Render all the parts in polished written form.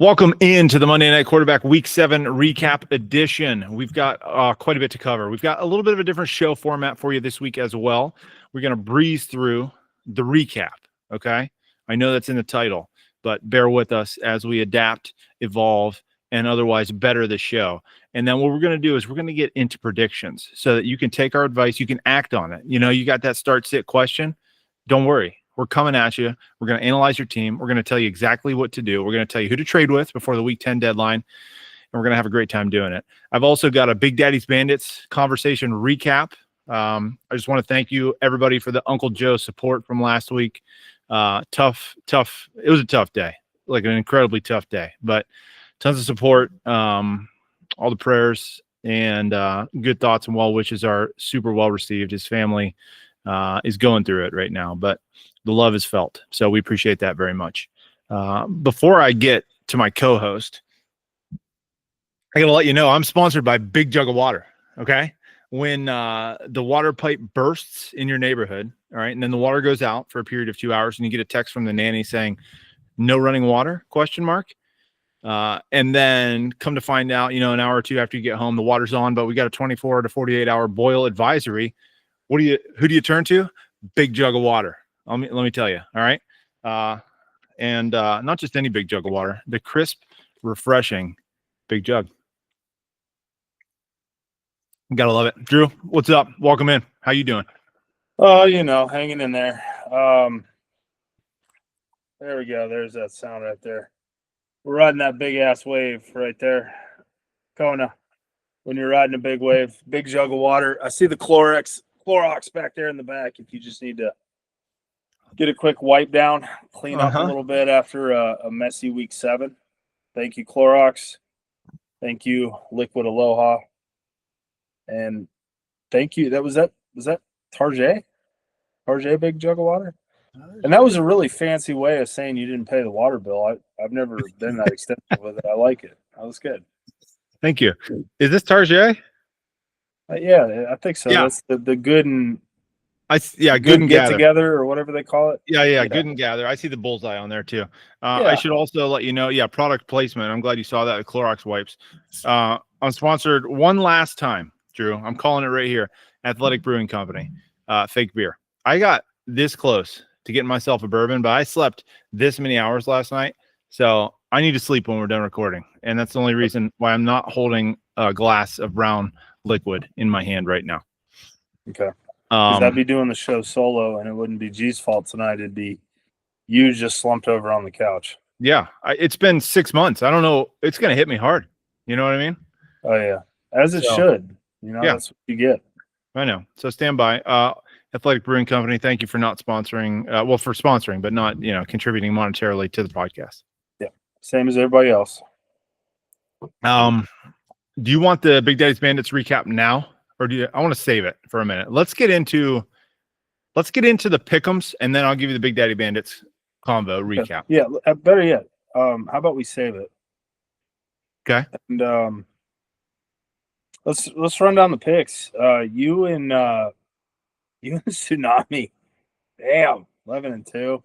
Welcome into the Monday Night Quarterback Week 7 Recap Edition. We've got quite a bit to cover. We've got a little bit of a different show format for you this week as well. We're going to breeze through the recap, okay? I know that's in the title, but bear with us as we adapt, evolve, and otherwise better the show. And then what we're going to do is we're going to get into predictions so that you can take our advice, you can act on it. You know, you got that start-sit question? Don't worry. We're coming at you. We're going to analyze your team. We're going to tell you exactly what to do. We're going to tell you who to trade with before the Week 10 deadline, and we're going to have a great time doing it. I've also got a Big Daddy's Bandits conversation recap. I just want to thank you, everybody, for the Uncle Joe support from last week. Tough. It was a tough day, like an incredibly tough day, but tons of support. All the prayers and good thoughts and well wishes are super well received. His family is going through it right now, but the love is felt. So we appreciate that very much. Before I get to my co-host, I got to let you know I'm sponsored by Big Jug of Water. Okay. When the water pipe bursts in your neighborhood, all right, and then the water goes out for a period of 2 hours and you get a text from the nanny saying no running water, ? And then come to find out, you know, an hour or two after you get home, the water's on, but we got a 24 to 48 hour boil advisory. Who do you turn to? Big Jug of Water. Let me tell you. All right. And not just any big jug of water, the crisp, refreshing Big Jug. Gotta love it. Drew, what's up? Welcome in. How you doing? Oh, you know, hanging in there. There we go. There's that sound right there. We're riding that big ass wave right there. Kona. When you're riding a big wave, big jug of water. I see the Clorox back there in the back. If you just need to get a quick wipe down, clean up a little bit after a messy Week 7. Thank you, Clorox. Thank you, Liquid Aloha. And thank you. Was that Tarjay? Tarjay big jug of water? And that was a really fancy way of saying you didn't pay the water bill. I've never been that extensive with it. I like it. That was good. Thank you. Is this Tarjay? Yeah, I think so. Yeah. That's the good and good and get gather together or whatever they call it. Yeah, good and gather. I see the bullseye on there too. I should also let you know, product placement. I'm glad you saw that with Clorox wipes. I'm sponsored one last time, Drew. I'm calling it right here. Athletic Brewing Company, fake beer. I got this close to getting myself a bourbon, but I slept this many hours last night, so I need to sleep when we're done recording, and that's the only reason why I'm not holding a glass of brown liquid in my hand right now. Okay. Because I'd be doing the show solo, and it wouldn't be G's fault tonight. It'd be you just slumped over on the couch. Yeah, it's been 6 months. I don't know. It's going to hit me hard. You know what I mean? Oh, yeah. As it should. You know, that's what you get. I know. So stand by. Athletic Brewing Company, thank you for not sponsoring. For sponsoring, but not, contributing monetarily to the podcast. Yeah, same as everybody else. Do you want the Big Daddy's Bandits recap now? Or I want to save it for a minute. Let's get into the pick'ems, and then I'll give you the Big Daddy Bandits combo recap. Yeah, better yet. How about we save it? Okay. And let's run down the picks. You and Tsunami. Damn, 11-2.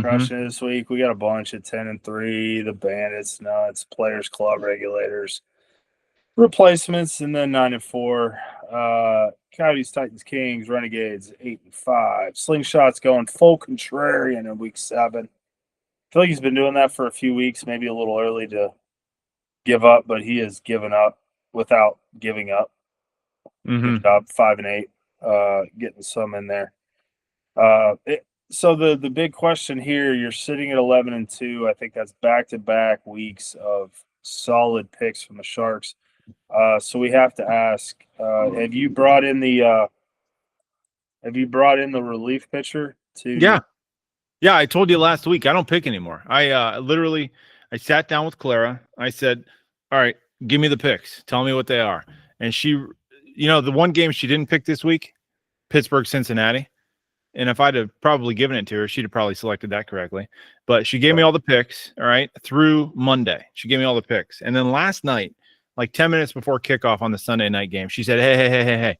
Crushing it this week. We got a bunch at 10-3. The Bandits, Nuts, Players Club, Regulators, Replacements, and then 9-4. Coyotes, Titans, Kings, Renegades 8-5. Slingshot's going full contrarian in Week 7. I feel like he's been doing that for a few weeks, maybe a little early to give up, but he has given up without giving up. Good job, 5-8, getting some in there. So the big question here, you're sitting at 11-2. I think that's back-to-back weeks of solid picks from the Sharks. So we have to ask, have you brought in the relief pitcher to? Yeah. I told you last week, I don't pick anymore. I sat down with Clara. I said, all right, give me the picks. Tell me what they are. And she, the one game she didn't pick this week, Pittsburgh, Cincinnati. And if I'd have probably given it to her, she'd have probably selected that correctly. But she gave me all the picks, all right, through Monday. She gave me all the picks. And then last night, like 10 minutes before kickoff on the Sunday night game, she said, hey,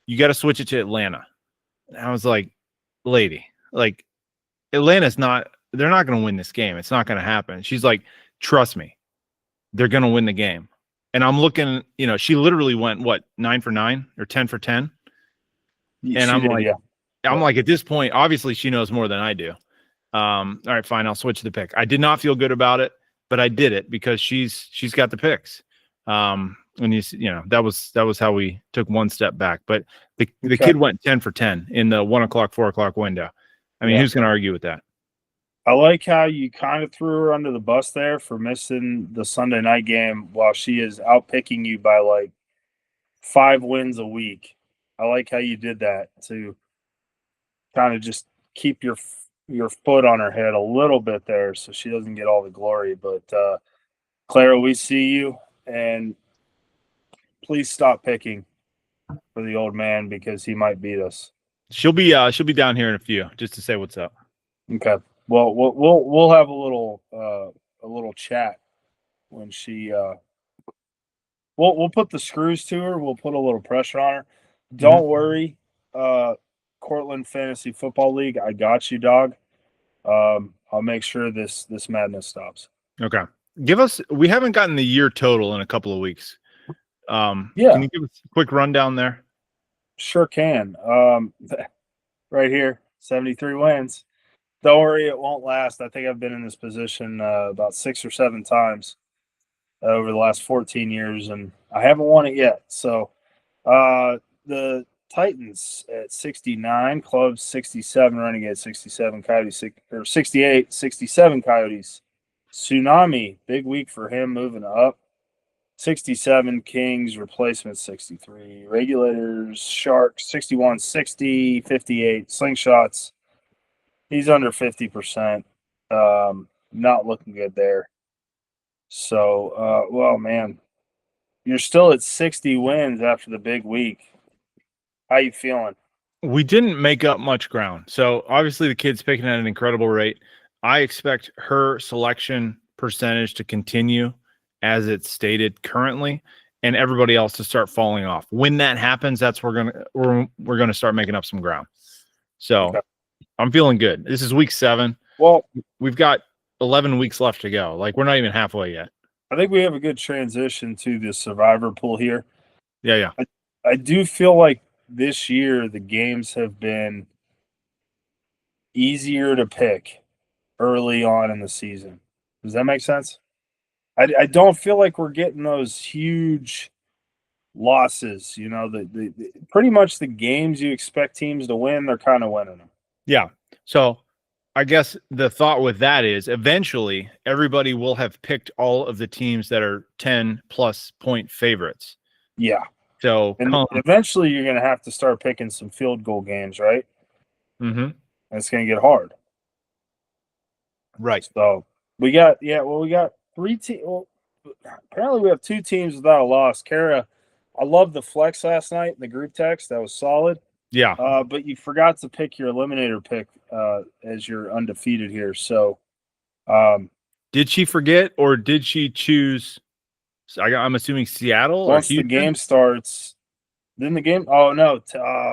you got to switch it to Atlanta. And I was like, lady, like Atlanta's not, they're not going to win this game. It's not going to happen. She's like, trust me, they're going to win the game. And I'm looking, she literally went, 9 for 9 or 10 for 10? And I'm like, at this point, obviously she knows more than I do. All right, fine. I'll switch the pick. I did not feel good about it, but I did it because she's got the picks. And that was how we took one step back. But the kid went 10 for 10 in the 1 o'clock, 4 o'clock window. I mean, who's going to argue with that? I like how you kind of threw her under the bus there for missing the Sunday night game while she is outpicking you by like 5 wins a week. I like how you did that to kind of just keep your foot on her head a little bit there so she doesn't get all the glory. But Clara, we see you, and please stop picking for the old man because he might beat us. She'll be down here in a few just to say what's up. Okay. Well, we'll have a little chat when she. We'll put the screws to her. We'll put a little pressure on her. Don't worry, Cortland Fantasy Football League. I got you, dog. I'll make sure this madness stops. Okay. We haven't gotten the year total in a couple of weeks. Can you give us a quick rundown there? Sure can. Right here, 73 wins. Don't worry, it won't last. I think I've been in this position about 6 or 7 times over the last 14 years, and I haven't won it yet. So the Titans at 69, Clubs 67, Renegade 67, Coyotes 68, 67 Coyotes. Tsunami, big week for him moving up. 67 Kings, replacement 63. Regulators, Sharks 61, 60, 58. Slingshots, he's under 50%. Not looking good there. So, well, man, you're still at 60 wins after the big week. How you feeling? We didn't make up much ground. So obviously the kid's picking at an incredible rate. I expect her selection percentage to continue as it's stated currently, and everybody else to start falling off. When that happens, that's we're gonna start making up some ground. So I'm feeling good. This is week 7. Well, we've got 11 weeks left to go. Like, we're not even halfway yet. I think we have a good transition to the survivor pool here. Yeah. I do feel like this year the games have been easier to pick early on in the season. Does that make sense? I don't feel like we're getting those huge losses. The pretty much the games you expect teams to win, they're kind of winning them. Yeah. So I guess the thought with that is eventually everybody will have picked all of the teams that are 10+ point favorites. Yeah. So eventually you're going to have to start picking some field goal games, right? Mm-hmm. And it's going to get hard. Right. So we got 3 teams. Well, apparently we have 2 teams without a loss. Kara, I love the flex last night in the group text. That was solid. Yeah. But you forgot to pick your eliminator pick as you're undefeated here. So did she forget, or did she choose? I'm assuming Seattle. Once or the game starts, then the game. Oh no!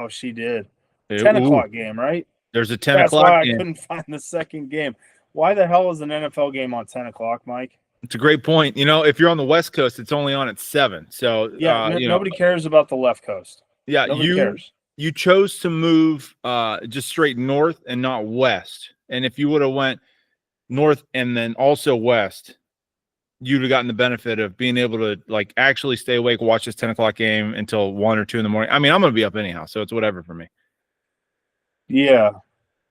She did. 10 o'clock game, right? There's a 10 That's o'clock. That's why I couldn't find the second game. Why the hell is an NFL game on 10 o'clock, Mike? It's a great point. If you're on the West Coast, it's only on at 7. So nobody cares about the left coast. Yeah, nobody cares. You chose to move just straight north and not west. And if you would have went north and then also west, you'd have gotten the benefit of being able to actually stay awake, watch this 10 o'clock game until 1 or 2 in the morning. I mean, I'm going to be up anyhow, so it's whatever for me. Yeah.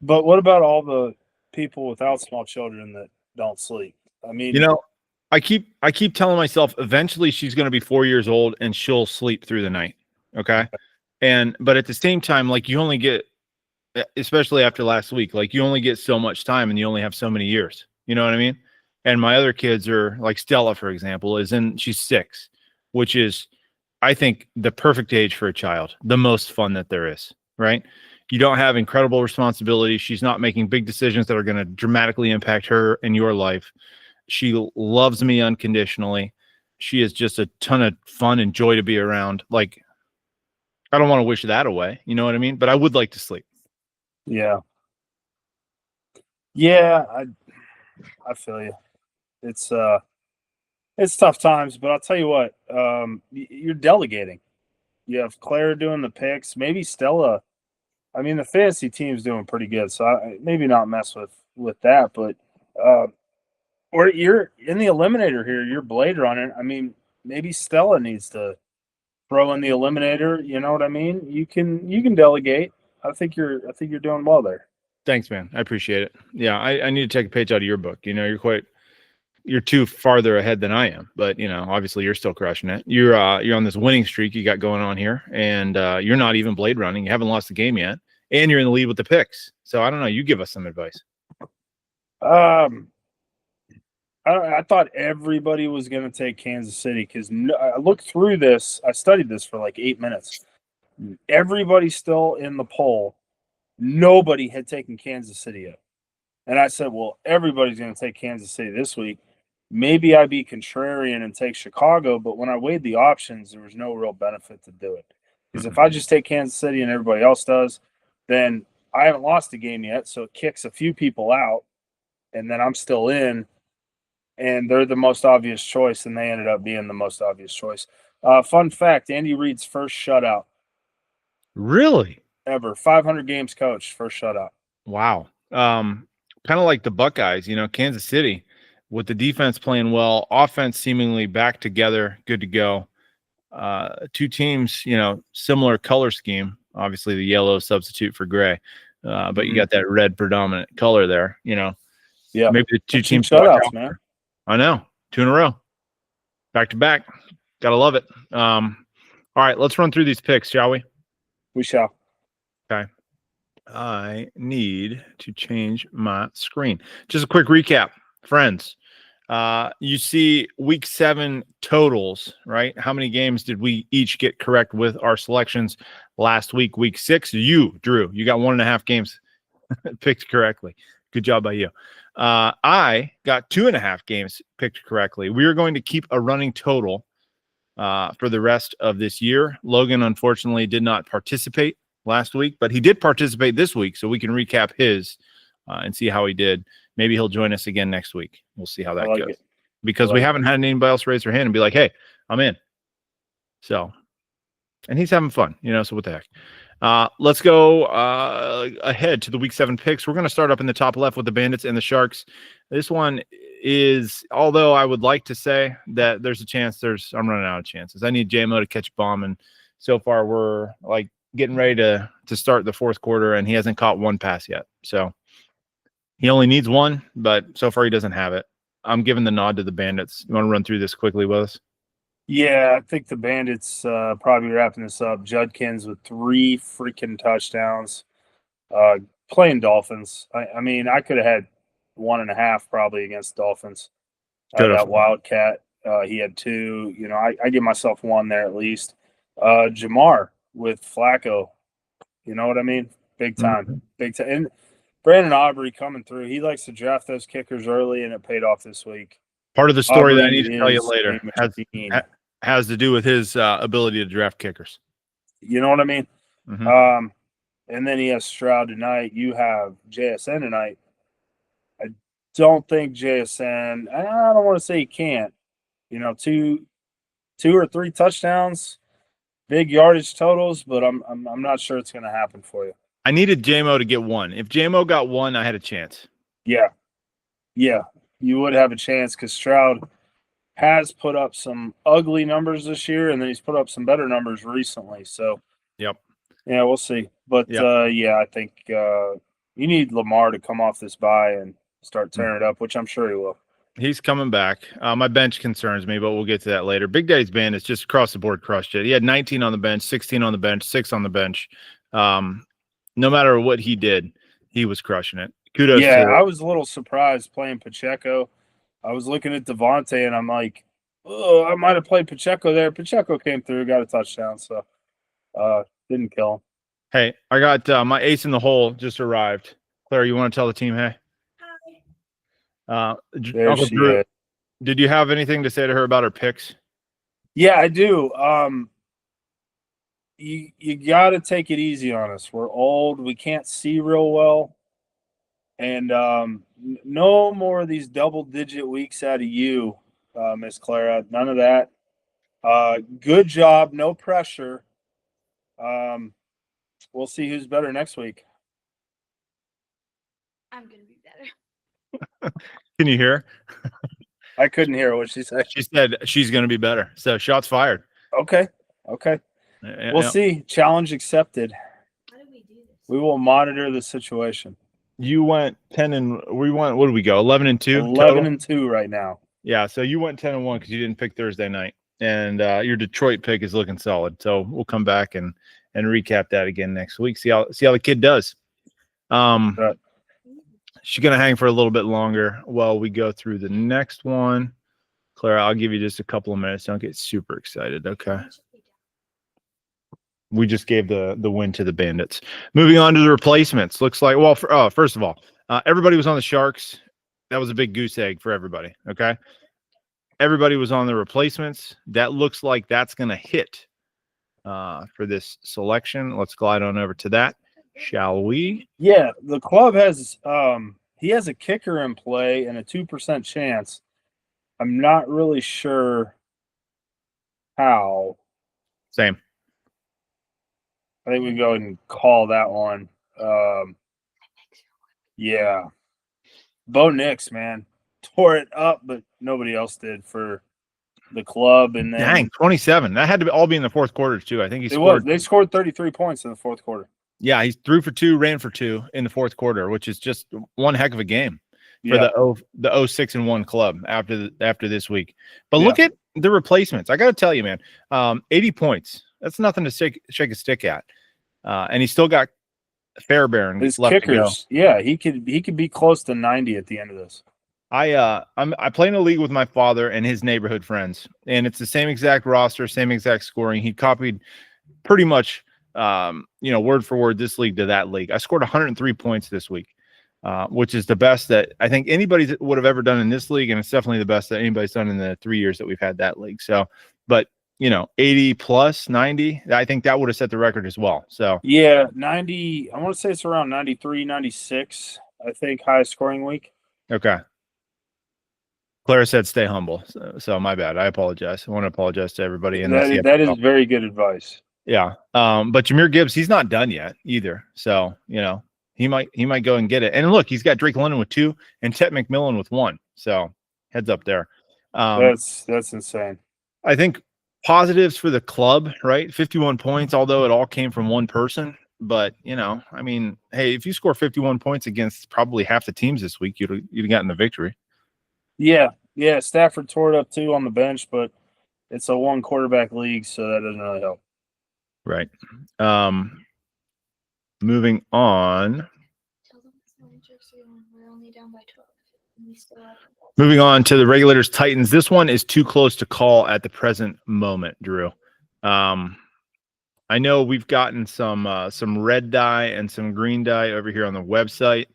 But what about all the people without small children that don't sleep? I mean, I keep telling myself eventually she's going to be 4 years old and she'll sleep through the night. Okay. But at the same time, you only get, especially after last week, you only get so much time and you only have so many years. You know what I mean? And my other kids are Stella, for example, she's 6, which is, I think, the perfect age for a child, the most fun that there is, right? You don't have incredible responsibility. She's not making big decisions that are going to dramatically impact her and your life. She loves me unconditionally. She is just a ton of fun and joy to be around. I don't want to wish that away. You know what I mean? But I would like to sleep. Yeah. Yeah, I feel you. It's it's tough times, but I'll tell you what, you're delegating. You have Claire doing the picks, maybe Stella. I mean, the fantasy team's doing pretty good, so maybe not mess with that. But or you're in the eliminator here. You're blade running. I mean, maybe Stella needs to throw in the eliminator. You know what I mean? You can delegate. I think you're doing well there. Thanks, man. I appreciate it. Yeah, I need to take a page out of your book. You're too farther ahead than I am, but obviously you're still crushing it. You're on this winning streak you got going on here, and you're not even blade running. You haven't lost the game yet, and you're in the lead with the picks. So I don't know. You give us some advice. I thought everybody was going to take Kansas City because I looked through this. I studied this for like 8 minutes. Everybody's still in the poll. Nobody had taken Kansas City yet. And I said, well, everybody's going to take Kansas City this week. Maybe I'd be contrarian and take Chicago, but when I weighed the options, there was no real benefit to do it. Because if I just take Kansas City and everybody else does, then I haven't lost a game yet, so it kicks a few people out, and then I'm still in, and they're the most obvious choice, and they ended up being the most obvious choice. Fun fact, Andy Reid's first shutout. Really? Ever. 500 games coached, first shutout. Wow. Kind of like the Buckeyes, Kansas City with the defense playing well, offense seemingly back together, good to go. Two teams, similar color scheme. Obviously, the yellow substitute for gray, but you got that red predominant color there. Yeah, maybe the two teams shutouts, man. I know, 2 in a row, back to back. Gotta love it. All right, let's run through these picks, shall we? We shall. Okay. I need to change my screen. Just a quick recap, friends. You see week 7 totals, right? How many games did we each get correct with our selections last week? Week 6, you, Drew, you got 1.5 games picked correctly. Good job by you. I got 2.5 games picked correctly. We are going to keep a running total for the rest of this year. Logan, unfortunately, did not participate last week, but he did participate this week, so we can recap his and see how he did. Maybe he'll join us again next week. We'll see how that goes. Because we haven't had anybody else raise their hand and be like, hey, I'm in. So, and he's having fun, so what the heck. Let's go ahead to the week 7 picks. We're going to start up in the top left with the Bandits and the Sharks. This one is, although I would like to say that there's a chance I'm running out of chances. I need JMO to catch a bomb, and so far we're like getting ready to start the 4th quarter, and he hasn't caught one pass yet. So he only needs one, but so far he doesn't have it. I'm giving the nod to the Bandits. You want to run through this quickly with us? Yeah, I think the Bandits probably wrapping this up. Judkins with 3 freaking touchdowns. Playing Dolphins. I mean, I could have had 1.5 probably against Dolphins. That Wildcat, he had 2. I give myself 1 there at least. Jamar with Flacco. You know what I mean? Big time. Mm-hmm. Big time. And Brandon Aubrey coming through. He likes to draft those kickers early, and it paid off this week. Part of the story that I need to tell you later has to do with his ability to draft kickers. You know what I mean? Mm-hmm. And then he has Stroud tonight. You have JSN tonight. I don't think JSN. I don't want to say he can't. 2 or 3 touchdowns, big yardage totals, but I'm not sure it's going to happen for you. I needed JMO to get 1. If JMO got 1, I had a chance. Yeah, you would have a chance because Stroud has put up some ugly numbers this year, and then he's put up some better numbers recently. So, yep. Yeah, we'll see. But, I think you need Lamar to come off this bye and start tearing it up, which I'm sure he will. He's coming back. My bench concerns me, but we'll get to that later. Big Daddy's Bandits just across the board crushed it. He had 19 on the bench, 16 on the bench, 6 on the bench. No matter what he did, he was crushing it. Kudos to I was a little surprised playing Pacheco. I was looking at Devontae, and I'm like, oh, I might have played Pacheco there. Pacheco came through, got a touchdown, so didn't kill him. Hey, I got my ace in the hole just arrived. Claire, you want to tell the team, hey? Uncle Drew, did you have anything to say to her about her picks? Yeah, I do. You got to take it easy on us. We're old. We can't see real well. And no more of these double-digit weeks out of you Miss Clara. None of that. Good job. No pressure. We'll see who's better next week. I'm going to be better. Can you hear? I couldn't hear what she said. She said she's going to be better. So shots fired. Okay. We'll see. Challenge accepted. How do we do this? We will monitor the situation. You went 10 and we went. What did we go? 11 and 2. 11 and 2 right now. Yeah. So you went 10 and 1 because you didn't pick Thursday night, and your Detroit pick is looking solid. So we'll come back and recap that again next week. See how the kid does. She's going to hang for a little bit longer while we go through the next one. Clara, I'll give you just a couple of minutes. Don't get super excited, okay? We just gave the win to the Bandits. Moving on to the replacements. Looks like, well, first of all, everybody was on the Sharks. That was a big goose egg for everybody, okay? Everybody was on the replacements. That looks like that's going to hit for this selection. Let's glide on over to that. Shall we? Yeah, the club has he has a kicker in play and a 2% chance. I'm not really sure how. Same. I think we can go ahead and call that one. Yeah. Bo Nix, man. Tore it up, but nobody else did for the club. And then dang, 27. That had to all be in the fourth quarter, too. I think they scored 33 points in the fourth quarter. Yeah, he's 3 for 2, ran for 2 in the fourth quarter, which is just one heck of a game for the 06-1 club after this week. But look at the replacements. I got to tell you, man, 80 points. That's nothing to shake a stick at. And he's still got Fairbairn his left kickers. to go. Yeah, he could be close to 90 at the end of this. I play in a league with my father and his neighborhood friends, and it's the same exact roster, same exact scoring. He copied pretty much word for word this league to that league. I scored 103 points this week, which is the best that I think anybody would have ever done in this league, and it's definitely the best that anybody's done in the 3 years that we've had that league. So, but 80 plus 90, I think that would have set the record as well. So yeah, 90. I want to say it's around 93, 96. I think highest scoring week. Okay. Clara said, "Stay humble." So my bad. I apologize. I want to apologize to everybody. And that is very good advice. Yeah. But Jahmyr Gibbs, he's not done yet either. So, he might go and get it. And look, he's got Drake London with 2 and Tet McMillan with 1. So heads up there. That's insane. I think positives for the club, right? 51 points, although it all came from one person. But, hey, if you score 51 points against probably half the teams this week, you'd have gotten the victory. Yeah. Stafford tore it up too on the bench, but it's a 1 quarterback league, so that doesn't really help. Right. Moving on. We're only down by 12. We still have... Moving on to the Regulators Titans. This one is too close to call at the present moment, Drew. I know we've gotten some red dye and some green dye over here on the website,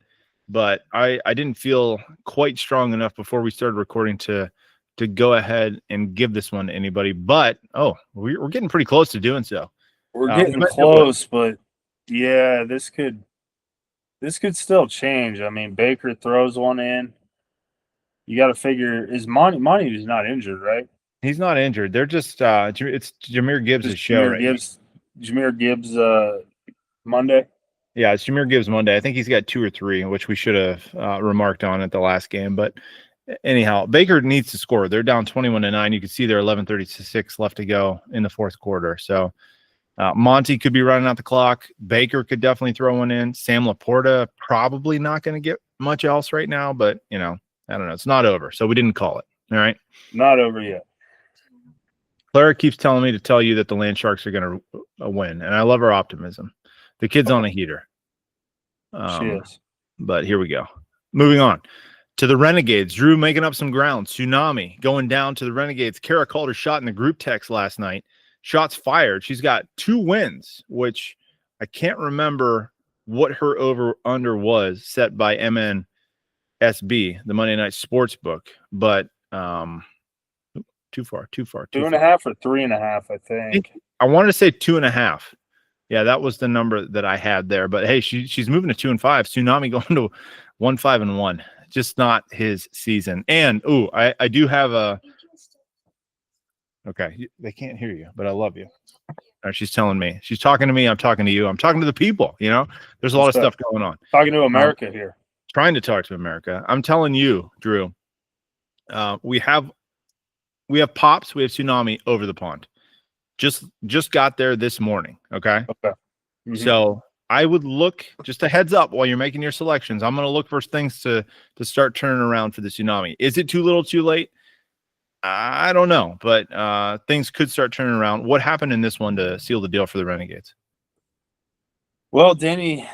but I didn't feel quite strong enough before we started recording to go ahead and give this one to anybody. But we're getting pretty close to doing so. We're getting close, but yeah, this could still change. I mean, Baker throws one in. You got to figure, is Monty is not injured, right? He's not injured. They're just it's Jahmyr Gibbs' show. Jahmyr Gibbs Monday. Yeah, it's Jahmyr Gibbs Monday. I think he's got 2 or 3, which we should have remarked on at the last game. But anyhow, Baker needs to score. They're down 21-9. You can see they're 11:36 left to go in the fourth quarter. So Monty could be running out the clock. Baker could definitely throw one in. Sam Laporta probably not going to get much else right now, but I don't know. It's not over, so we didn't call it. All right, not over yet. Clara keeps telling me to tell you that the Land Sharks are going to win, and I love her optimism. The kid's on a heater. She is. But here we go. Moving on to the Renegades. Drew making up some ground. Tsunami going down to the Renegades. Kara called her shot in the group text last night. Shots fired. She's got 2 wins, which I can't remember what her over-under was set by MNSB, the Monday Night Sports Book. But too far. 2.5 or 3.5, I think. I wanted to say 2.5. Yeah, that was the number that I had there. But hey, she's moving to 2-5. Tsunami going to 1-5-1. Just not his season. And I do have a Okay, they can't hear you, but I love you. All right, she's telling me. She's talking to me. I'm talking to you. I'm talking to the people. You know, there's a lot of stuff going on. Talking to America here. Trying to talk to America. I'm telling you, Drew. We have pops. We have tsunami over the pond. Just got there this morning. Okay. Okay. Mm-hmm. So I would look, just a heads up while you're making your selections. I'm going to look for things to start turning around for the tsunami. Is it too little, too late? I don't know, but things could start turning around. What happened in this one to seal the deal for the Renegades? Well, Danny,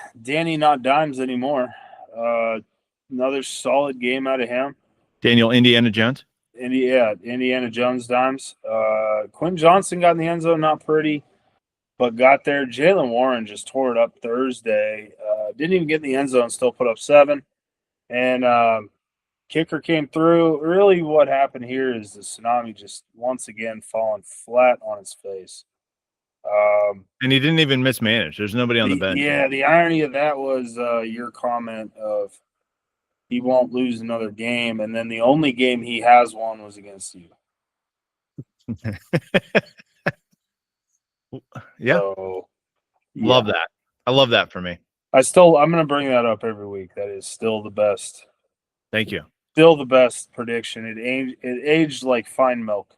not dimes anymore. Another solid game out of him. Daniel Indiana Jones. Indiana Jones dimes. Quinn Johnson got in the end zone, not pretty, but got there. Jalen Warren just tore it up Thursday. Didn't even get in the end zone, still put up 7. And kicker came through. Really what happened here is the tsunami just once again falling flat on his face. And he didn't even mismanage. There's nobody on the bench. Yeah, the irony of that was your comment of he won't lose another game, and then the only game he has won was against you. Yeah. So, Love that. I love that for me. I'm going to bring that up every week. That is still the best. Thank you. Still the best prediction. It aged like fine milk.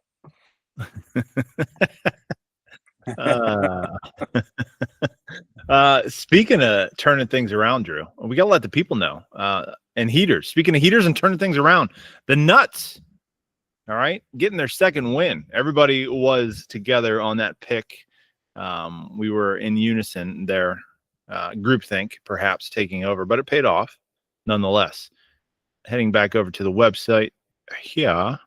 Speaking of turning things around, Drew, we got to let the people know. And heaters. Speaking of heaters and turning things around, the Nuts, all right, getting their second win. Everybody was together on that pick. We were in unison there. Groupthink perhaps taking over, but it paid off nonetheless. Heading back over to the website here. All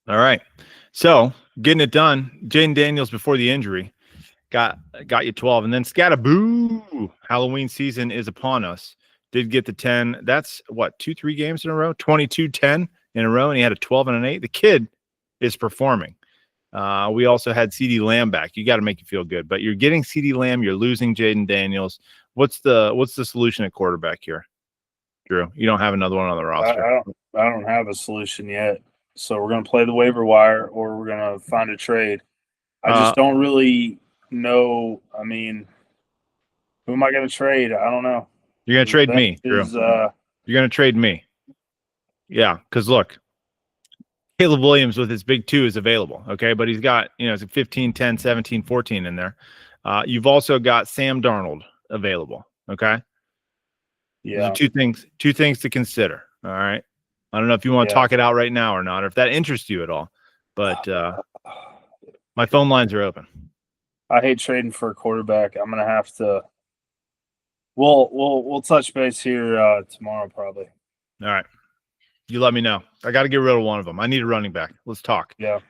right. So getting it done. Jaden Daniels before the injury got you 12. And then scattaboo. Halloween season is upon us. Did get the 10. That's what, 2-3 games in a row? 22-10 in a row, and he had a 12 and an 8. The kid is performing. We also had CeeDee Lamb back. You got to make you feel good. But you're getting CeeDee Lamb, you're losing Jaden Daniels. What's the solution at quarterback here, Drew? You don't have another one on the roster. I don't have a solution yet. So we're going to play the waiver wire, or we're going to find a trade. I just don't really know. I mean, who am I going to trade? I don't know. You're going to trade me, Drew. You're going to trade me. Yeah, because look, Caleb Williams with his big 2 is available, okay? But he's got, it's 15, 10, 17, 14 in there. You've also got Sam Darnold available, okay? Yeah. Those are two things to consider, all right? I don't know if you want to talk it out right now or not, or if that interests you at all. But my phone lines are open. I hate trading for a quarterback. I'm gonna have to. We'll touch base here tomorrow probably. All right, you let me know. I got to get rid of one of them. I need a running back. Let's talk. Yeah.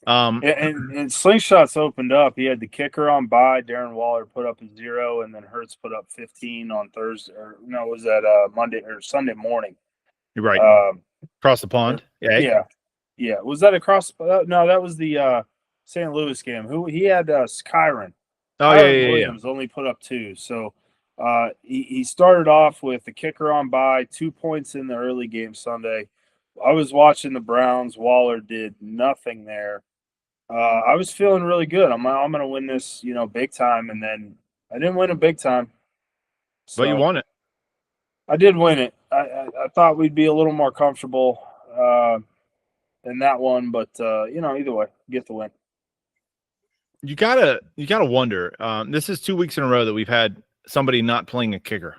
And Slingshots opened up. He had the kicker on bye. Darren Waller put up a 0, and then Hurts put up 15 on Thursday. Or no, was that Monday or Sunday morning? You're right. Across the pond. Yeah. Was that across? No, that was the St. Louis game. Who he had Skyron. Oh Kyron Williams only put up 2. So he started off with the kicker on bye, 2 points in the early game Sunday. I was watching the Browns. Waller did nothing there. I was feeling really good. I'm going to win this, big time. And then I didn't win it big time. So but you won it. I did win it. I thought we'd be a little more comfortable in that one, but either way, get the win. You gotta wonder. This is 2 weeks in a row that we've had somebody not playing a kicker.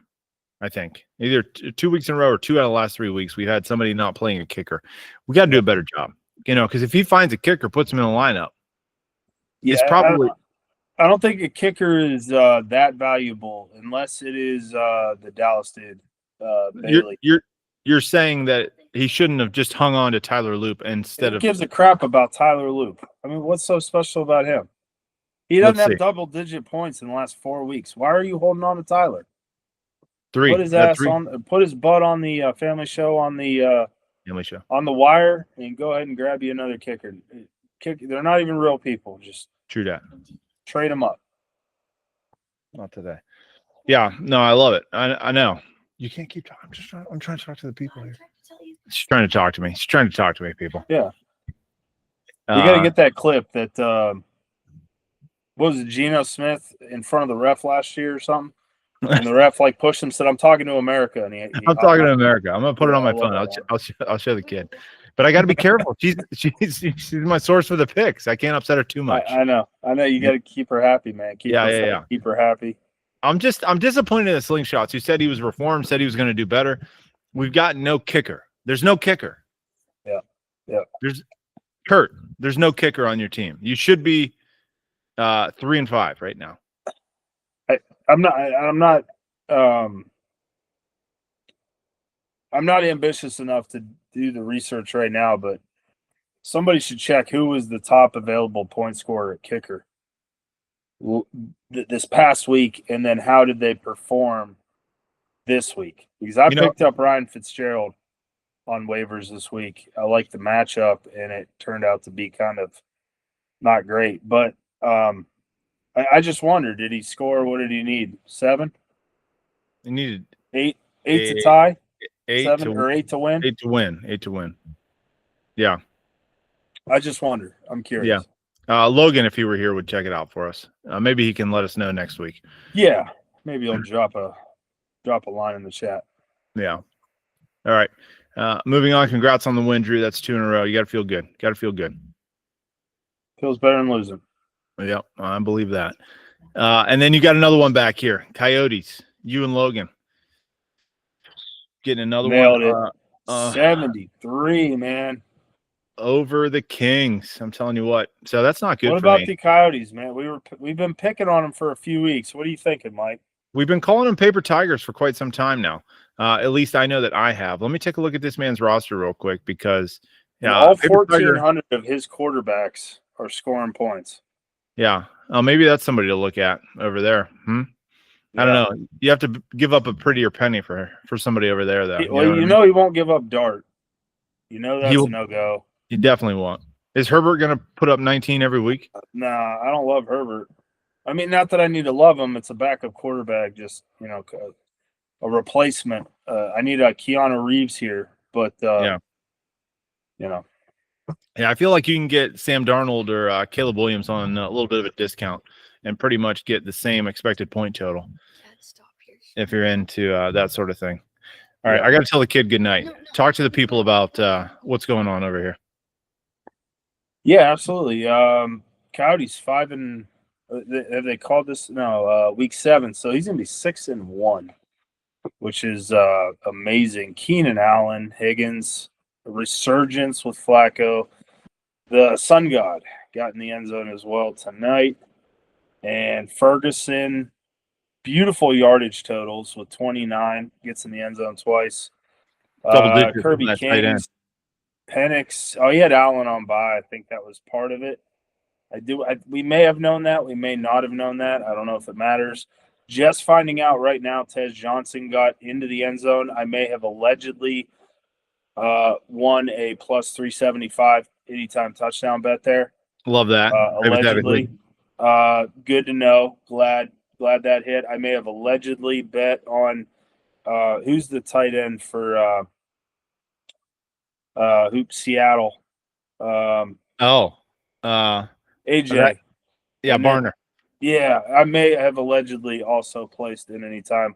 I think either 2 weeks in a row or 2 out of the last 3 weeks we've had somebody not playing a kicker. We got to do a better job, because if he finds a kicker, puts him in the lineup, it's probably. I don't think a kicker is that valuable unless it is the Dallas dude. Bailey. You're saying that he shouldn't have just hung on to Tyler Loop instead of. Who gives a crap about Tyler Loop? I mean, what's so special about him? He doesn't have double-digit points in the last 4 weeks. Why are you holding on to Tyler? 3. Put his ass on. Put his butt on the family show on the wire, and go ahead and grab you another kicker. They're not even real people. Just true that. Trade them up. Not today. Yeah, no, I love it. I know. You can't keep talking. I'm trying to talk to the people here. She's trying to talk to me. She's trying to talk to me, people. Yeah. We got to get that clip that what was it, Geno Smith in front of the ref last year or something, and the ref like pushed him, said, "I'm talking to America," and he I'm talking to America. I'm gonna put it on my I love phone. that I'll show the kid, but I got to be careful. She's my source for the picks. I can't upset her too much. I know. You got to keep her happy, man. Keep her Yeah. keep her happy. I'm disappointed in the Slingshots, who said he was reformed, said he was going to do better. We've got no kicker. There's no kicker. Yeah. There's Kurt. There's no kicker on your team. You should be 3-5 right now. I'm not ambitious enough to do the research right now, but somebody should check who was the top available point scorer at kicker this past week, and then how did they perform this week? Because I picked up Ryan Fitzgerald on waivers this week. I like the matchup, and it turned out to be kind of not great. But I just wonder, did he score? What did he need? 7? He needed 8 to tie? 8 or 8 to win? 8 to win. 8 to win. Yeah. I just wonder. I'm curious. Yeah. Logan, if he were here, would check it out for us. Maybe he can let us know next week. Yeah. Maybe he'll drop a line in the chat. Yeah. All right. Moving on. Congrats on the win, Drew. That's 2 in a row. You got to feel good. Feels better than losing. Yep. I believe that. And then you got another one back here. Coyotes. You and Logan. Getting another Nailed one. It. 73, man. Over the Kings. I'm telling you what. So that's not good. What about the Coyotes, man? We've been picking on them for a few weeks. What are you thinking, Mike? We've been calling them paper tigers for quite some time now. At least I know that I have. Let me take a look at this man's roster real quick, because all 1,400 of his quarterbacks are scoring points. Yeah. Maybe that's somebody to look at over there. Yeah. I don't know. You have to give up a prettier penny for somebody over there, though. Well, he won't give up Dart. You know that's a no-go. He definitely won't. Is Herbert going to put up 19 every week? Nah, I don't love Herbert. I mean, not that I need to love him. It's a backup quarterback, just, a replacement. I need a Keanu Reeves here, but, Yeah, I feel like you can get Sam Darnold or Caleb Williams on a little bit of a discount and pretty much get the same expected point total if you're into that sort of thing. All right, I got to tell the kid good night. Talk to the people about what's going on over here. Yeah, absolutely. Coyotes 5 and have they called this? No, week 7. So he's gonna be 6-1, which is amazing. Keenan Allen, Higgins, a resurgence with Flacco. The Sun God got in the end zone as well tonight, and Ferguson. Beautiful yardage totals with 29, gets in the end zone twice. Kirby Kings, Penix. Oh, he had Allen on bye. I think that was part of it. We may have known that. We may not have known that. I don't know if it matters. Just finding out right now, Tej Johnson got into the end zone. I may have allegedly won a plus 375 anytime touchdown bet there. Love that. Allegedly. Good to know. Glad that hit. I may have allegedly bet on who's the tight end for Seattle. AJ. Yeah, Barner. Yeah, I may have allegedly also placed in any time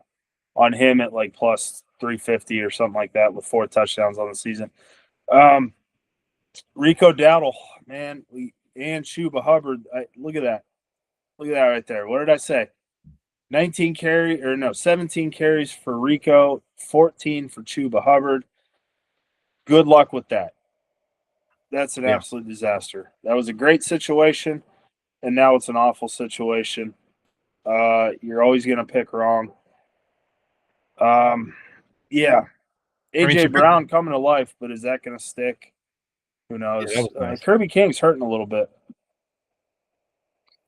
on him at like plus 350 or something like that with 4 touchdowns on the season. Rico Dowdle, man, and Chuba Hubbard. Look at that. Look at that right there. What did I say? 17 carries for Rico, 14 for Chuba Hubbard. Good luck with that. That's an absolute disaster. That was a great situation, and now it's an awful situation. You're always going to pick wrong. AJ Brown coming to life, but is that going to stick? Who knows? Yeah, nice. Kirby King's hurting a little bit.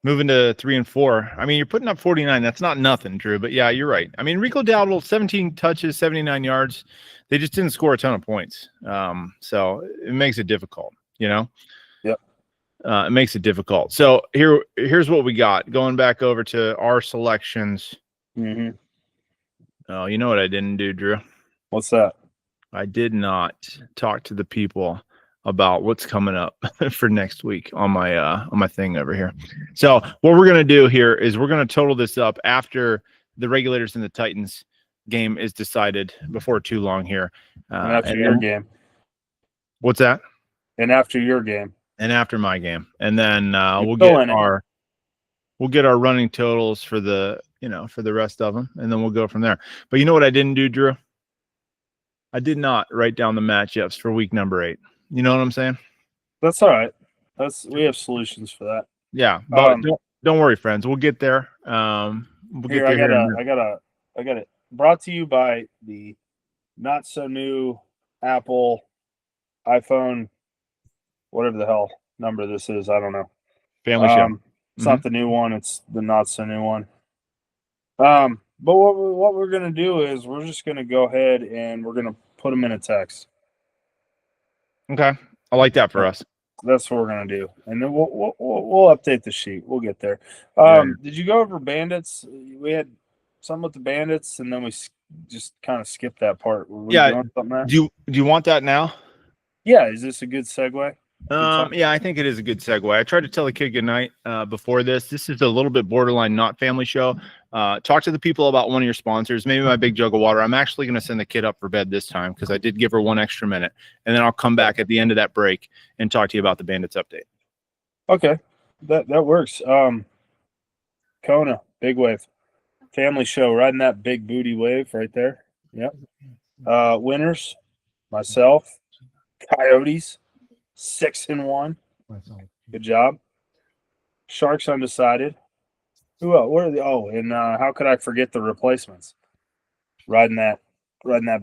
Moving to 3 and 4. I mean, you're putting up 49. That's not nothing, Drew. But yeah, you're right. I mean, Rico Dowdle, 17 touches, 79 yards. They just didn't score a ton of points. So it makes it difficult, Yep. It makes it difficult. So here's what we got. Going back over to our selections. Mm-hmm. Oh, you know what I didn't do, Drew? What's that? I did not talk to the people about what's coming up for next week on my thing over here. So what we're gonna do here is we're gonna total this up after the Regulators and the Titans game is decided before too long here. And after your game. What's that? And after your game. And after my game, and then we'll get our running totals for the rest of them, and then we'll go from there. But you know what I didn't do, Drew? I did not write down the matchups for week number 8. You know what I'm saying? That's all right. We have solutions for that. Yeah, but don't worry, friends. We'll get there. We'll here, get there. I got it. Brought to you by the not so new Apple iPhone, whatever the hell number this is. I don't know. Family show. It's not the new one. It's the not so new one. But what we're gonna do is we're just gonna go ahead and we're gonna put them in a text. Okay, I like that for us. That's what we're gonna do, and then we'll update the sheet. We'll get there. Did you go over bandits? We had some with the bandits, and then we just kind of skipped that part. Were we doing something there? Do you want that now? Yeah. Is this a good segue? Yeah, I think it is a good segue. I tried to tell the kid goodnight before this. This is a little bit borderline not family show. Talk to the people about one of your sponsors, maybe my big jug of water. I'm actually going to send the kid up for bed this time because I did give her 1 extra minute, and then I'll come back at the end of that break and talk to you about the Bandits update. Okay, that works. Kona, big wave, family show, riding that big booty wave right there. Yep. Winners, myself, Coyotes, 6-1. Good job. Sharks undecided. Who else? What are the? Oh, and how could I forget the replacements? Riding that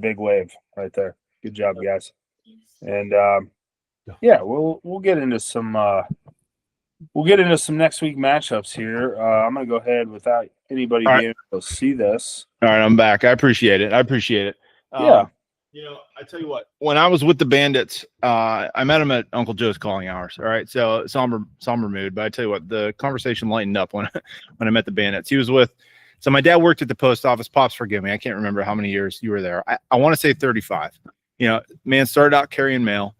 big wave right there. Good job, guys. And yeah, we'll get into some next week matchups here. I'm gonna go ahead without anybody being able to see this. All right, I'm back. I appreciate it. Yeah. I tell you what, when I was with the Bandits, I met him at Uncle Joe's calling hours. All right. So somber mood, but I tell you what, the conversation lightened up when I met the Bandits. He was with, so my dad worked at the post office. Pops, forgive me. I can't remember how many years you were there. I want to say 35. Man started out carrying mail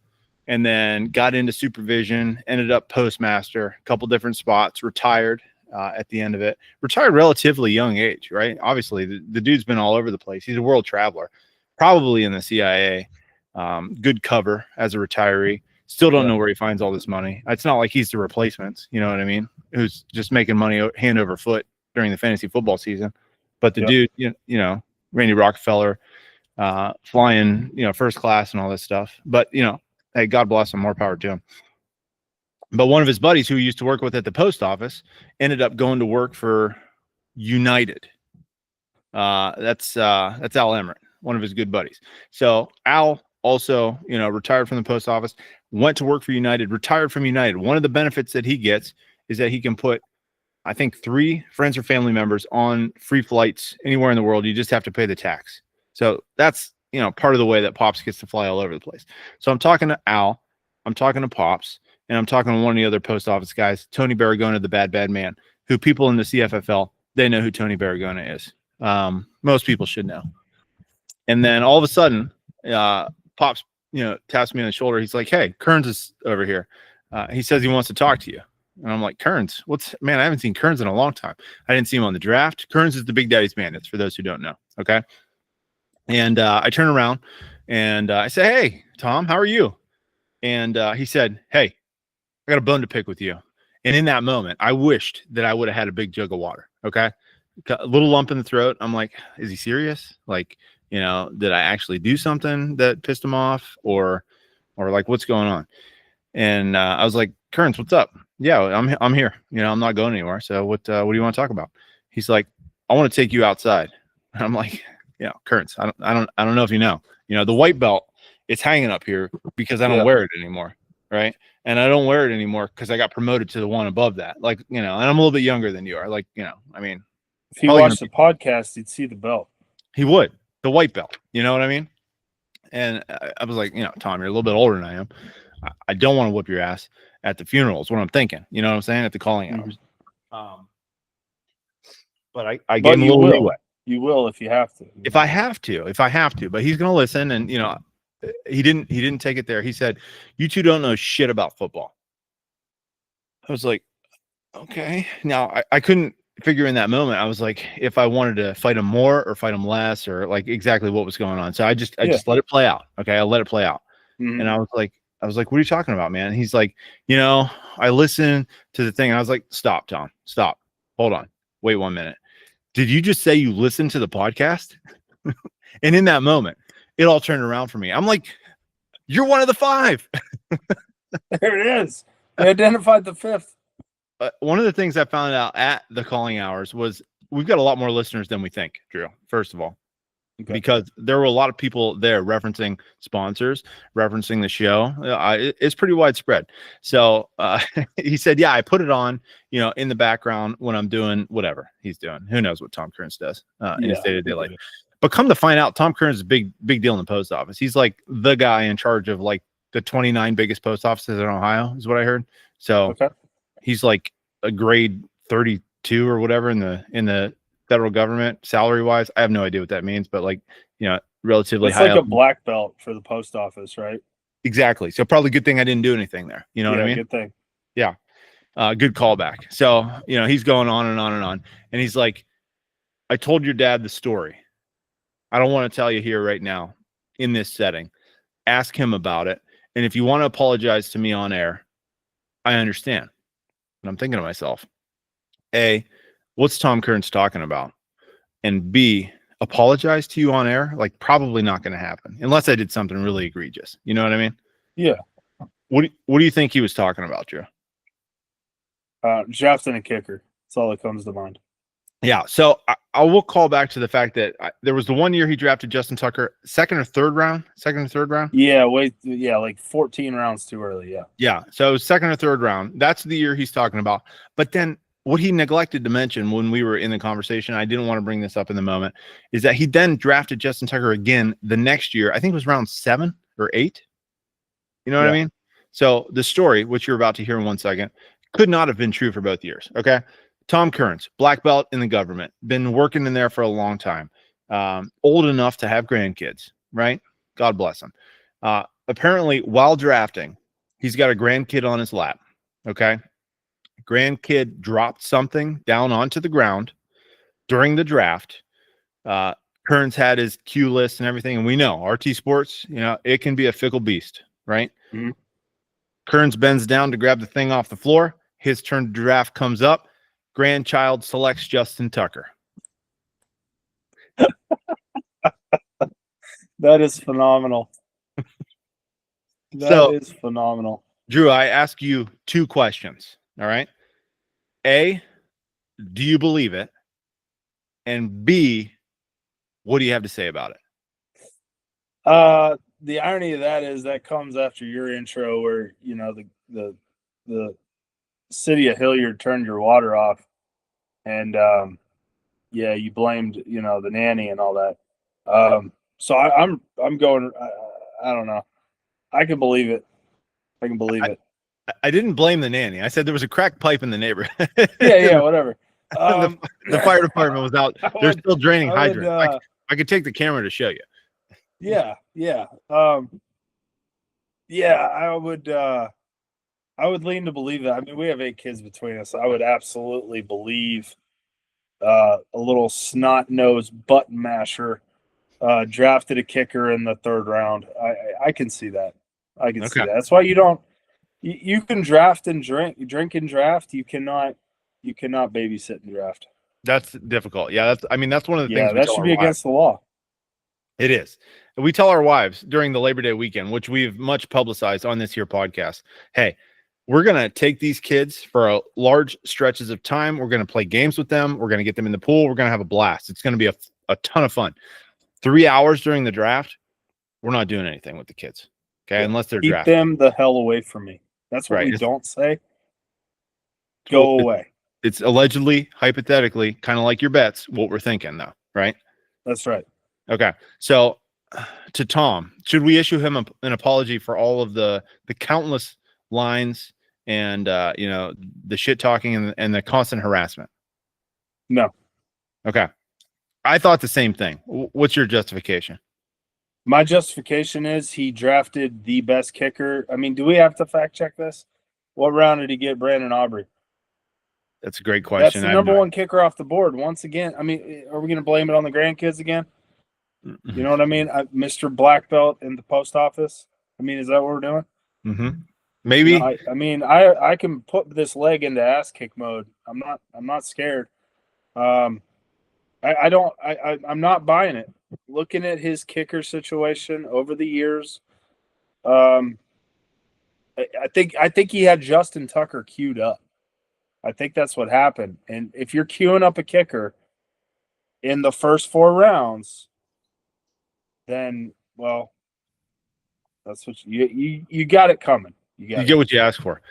and then got into supervision, ended up postmaster, a couple different spots, retired at the end of it, retired relatively young age, right? Obviously the dude's been all over the place. He's a world traveler. Probably in the CIA, good cover as a retiree. Still don't know where he finds all this money. It's not like he's the replacement, you know what I mean? Who's just making money hand over foot during the fantasy football season. But the dude, Randy Rockefeller, flying, first class and all this stuff. But, hey, God bless him, more power to him. But one of his buddies who he used to work with at the post office ended up going to work for United. That's Al Emmert, one of his good buddies. So Al also, retired from the post office, went to work for United, retired from United. One of the benefits that he gets is that he can put, I think, 3 friends or family members on free flights anywhere in the world. You just have to pay the tax. So that's, part of the way that Pops gets to fly all over the place. So I'm talking to Al, I'm talking to Pops, and I'm talking to one of the other post office guys, Tony Barragona, the bad man, who people in the CFFL, they know who Tony Barragona is. Most people should know. And then all of a sudden, Pops, taps me on the shoulder. He's like, "Hey, Kearns is over here. He says he wants to talk to you." And I'm like, "Kearns? Man, I haven't seen Kearns in a long time. I didn't see him on the draft." Kearns is the Big Daddy's Bandits, for those who don't know. Okay. And I turn around and I say, "Hey, Tom, how are you?" And he said, "Hey, I got a bone to pick with you." And in that moment, I wished that I would have had a big jug of water. Okay. A little lump in the throat. I'm like, is he serious? Like, did I actually do something that pissed him off or like, what's going on? And I was like, "Kearns, what's up?" "Yeah, I'm here. I'm not going anywhere. So what do you want to talk about?" He's like, "I want to take you outside." And I'm like, "Kearns, I don't know if you know, the white belt, it's hanging up here because I don't wear it anymore. Right. And I don't wear it anymore because I got promoted to the one above that. Like, and I'm a little bit younger than you are. Like, I mean, if he watched the podcast, he'd see the belt. He would. The white belt. You know what I mean? And I was like, "Tom, you're a little bit older than I am. I don't want to whoop your ass at the funeral is what I'm thinking. You know what I'm saying? At the calling hours." But I gave him a little leeway. You will if you have to. If I have to. But he's going to listen. And, he didn't take it there. He said, "You two don't know shit about football." I was like, okay. Now I couldn't figure in that moment. I was like, if I wanted to fight him more or fight him less, or like exactly what was going on. So I just let it play out. Okay, I let it play out. Mhm. And I was like, what are you talking about, man? He's like, I listened to the thing. And I was like, stop, Tom, stop, hold on, wait 1 minute. Did you just say you listened to the podcast? And in that moment, it all turned around for me. I'm like, you're one of the 5. There it is. We identified the 5th. One of the things I found out at the calling hours was we've got a lot more listeners than we think, Drew, first of all, because there were a lot of people there referencing sponsors, referencing the show. It's pretty widespread. So he said, yeah, I put it on, in the background when I'm doing whatever he's doing. Who knows what Tom Kearns does in his day-to-day life. But come to find out, Tom Kearns is a big deal in the post office. He's like the guy in charge of like the 29 biggest post offices in Ohio, is what I heard. So he's like a grade 32 or whatever in the federal government salary wise. I have no idea what that means, but like, relatively high. It's like a black belt for the post office, right? Exactly. So probably good thing I didn't do anything there. You know what I mean? Good thing. Yeah. Good callback. So, he's going on and on and on. And he's like, I told your dad the story. I don't want to tell you here right now in this setting. Ask him about it. And if you want to apologize to me on air, I understand. And I'm thinking to myself, A, what's Tom Kearns talking about? And B, apologize to you on air? Like, probably not going to happen unless I did something really egregious. You know what I mean? Yeah. What do you think he was talking about, Drew? Drafting a kicker. That's all that comes to mind. Yeah. So I will call back to the fact that there was the 1 year he drafted Justin Tucker, second or third round. Yeah. Like 14 rounds too early. Yeah. Yeah. So second or third round. That's the year he's talking about. But then what he neglected to mention when we were in the conversation, I didn't want to bring this up in the moment, is that he then drafted Justin Tucker again the next year. I think it was round 7 or 8. You know what I mean? So the story, which you're about to hear in 1 second, could not have been true for both years. Okay. Tom Kearns, black belt in the government, been working in there for a long time, old enough to have grandkids, right? God bless him. Apparently, while drafting, he's got a grandkid on his lap. Okay. Grandkid dropped something down onto the ground during the draft. Kearns had his cue list and everything. And we know RT Sports, it can be a fickle beast, right? Mm-hmm. Kearns bends down to grab the thing off the floor. His turn to draft comes up. Grandchild selects Justin Tucker. That is phenomenal. That is phenomenal. Drew, I ask you 2 questions. All right. A, do you believe it? And B, what do you have to say about it? The irony of that is that comes after your intro where, the city of Hilliard turned your water off. And, you blamed, the nanny and all that. So I'm going, I don't know. I can believe it. I didn't blame the nanny. I said there was a cracked pipe in the neighborhood. Yeah, whatever. The fire department was out. They're still draining hydrants. I could take the camera to show you. Yeah. I would lean to believe that. I mean, we have 8 kids between us. I would absolutely believe a little snot-nosed button masher drafted a kicker in the 3rd round. I can see that. I can see that. That's why you can draft and drink and draft. You cannot babysit and draft. That's difficult. Yeah, that's one of the things. Yeah, that should be against the law. It is. We tell our wives during the Labor Day weekend, which we've much publicized on this here podcast, hey, we're going to take these kids for large stretches of time. We're going to play games with them. We're going to get them in the pool. We're going to have a blast. It's going to be a ton of fun. 3 hours during the draft, we're not doing anything with the kids. Okay, unless they're Keep drafted. them the hell away from me. That's what we don't say. Go away. It's allegedly, hypothetically, kind of like your bets, what we're thinking, though, right? That's right. Okay, so to Tom, should we issue him an apology for all of the countless lines and the shit talking and the constant harassment? No. Okay, I thought the same thing. What's your justification? My justification is he drafted the best kicker. I mean, do we have to fact check this? What round did he get Brandon Aubrey? That's a great That's question. the I have number no one kicker off the board. Once again, I mean, are we going to blame it on the grandkids again? You know what I mean? Mr. Black Belt in the post office. I mean, is that what we're doing? Maybe. No, I can put this leg into ass kick mode. I'm not scared. I'm not buying it. Looking at his kicker situation over the years, I think he had Justin Tucker queued up. I think that's what happened. And if you're queuing up a kicker in the first 4 rounds, then that's what you got it coming. You get what you ask for.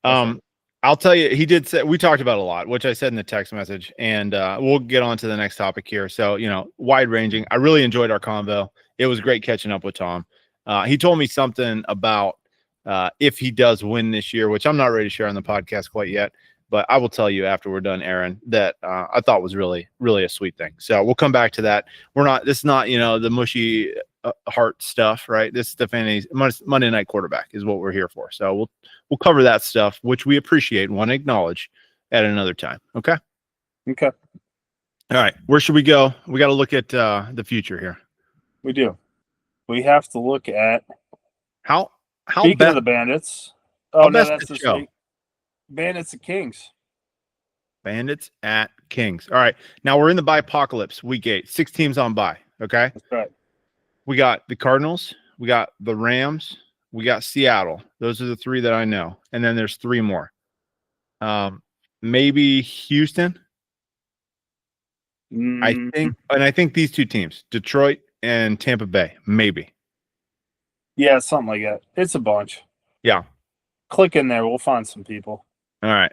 I'll tell you, he did say, we talked about a lot, which I said in the text message, and we'll get on to the next topic here. So, wide ranging. I really enjoyed our convo. It was great catching up with Tom. He told me something about if he does win this year, which I'm not ready to share on the podcast quite yet, but I will tell you after we're done, Aaron, that I thought was really, really a sweet thing. So we'll come back to that. This is not, the mushy heart stuff, right? This is the fantasy Monday night quarterback is what we're here for. So we'll cover that stuff, which we appreciate and want to acknowledge at another time. Okay. Okay. All right. Where should we go? We got to look at the future here. We do. We have to look at how speaking best, of the Bandits. Oh no, that's the show. Bandits at Kings. Bandits at Kings. All right. Now we're in the bye-apocalypse, week 8. 6 teams on bye. Okay. That's right. We got the Cardinals. We got the Rams. We got Seattle. Those are the 3 that I know. And then there's 3 more. Maybe Houston. I think these 2 teams, Detroit and Tampa Bay, maybe. Yeah, something like that. It's a bunch. Yeah. Click in there. We'll find some people. All right.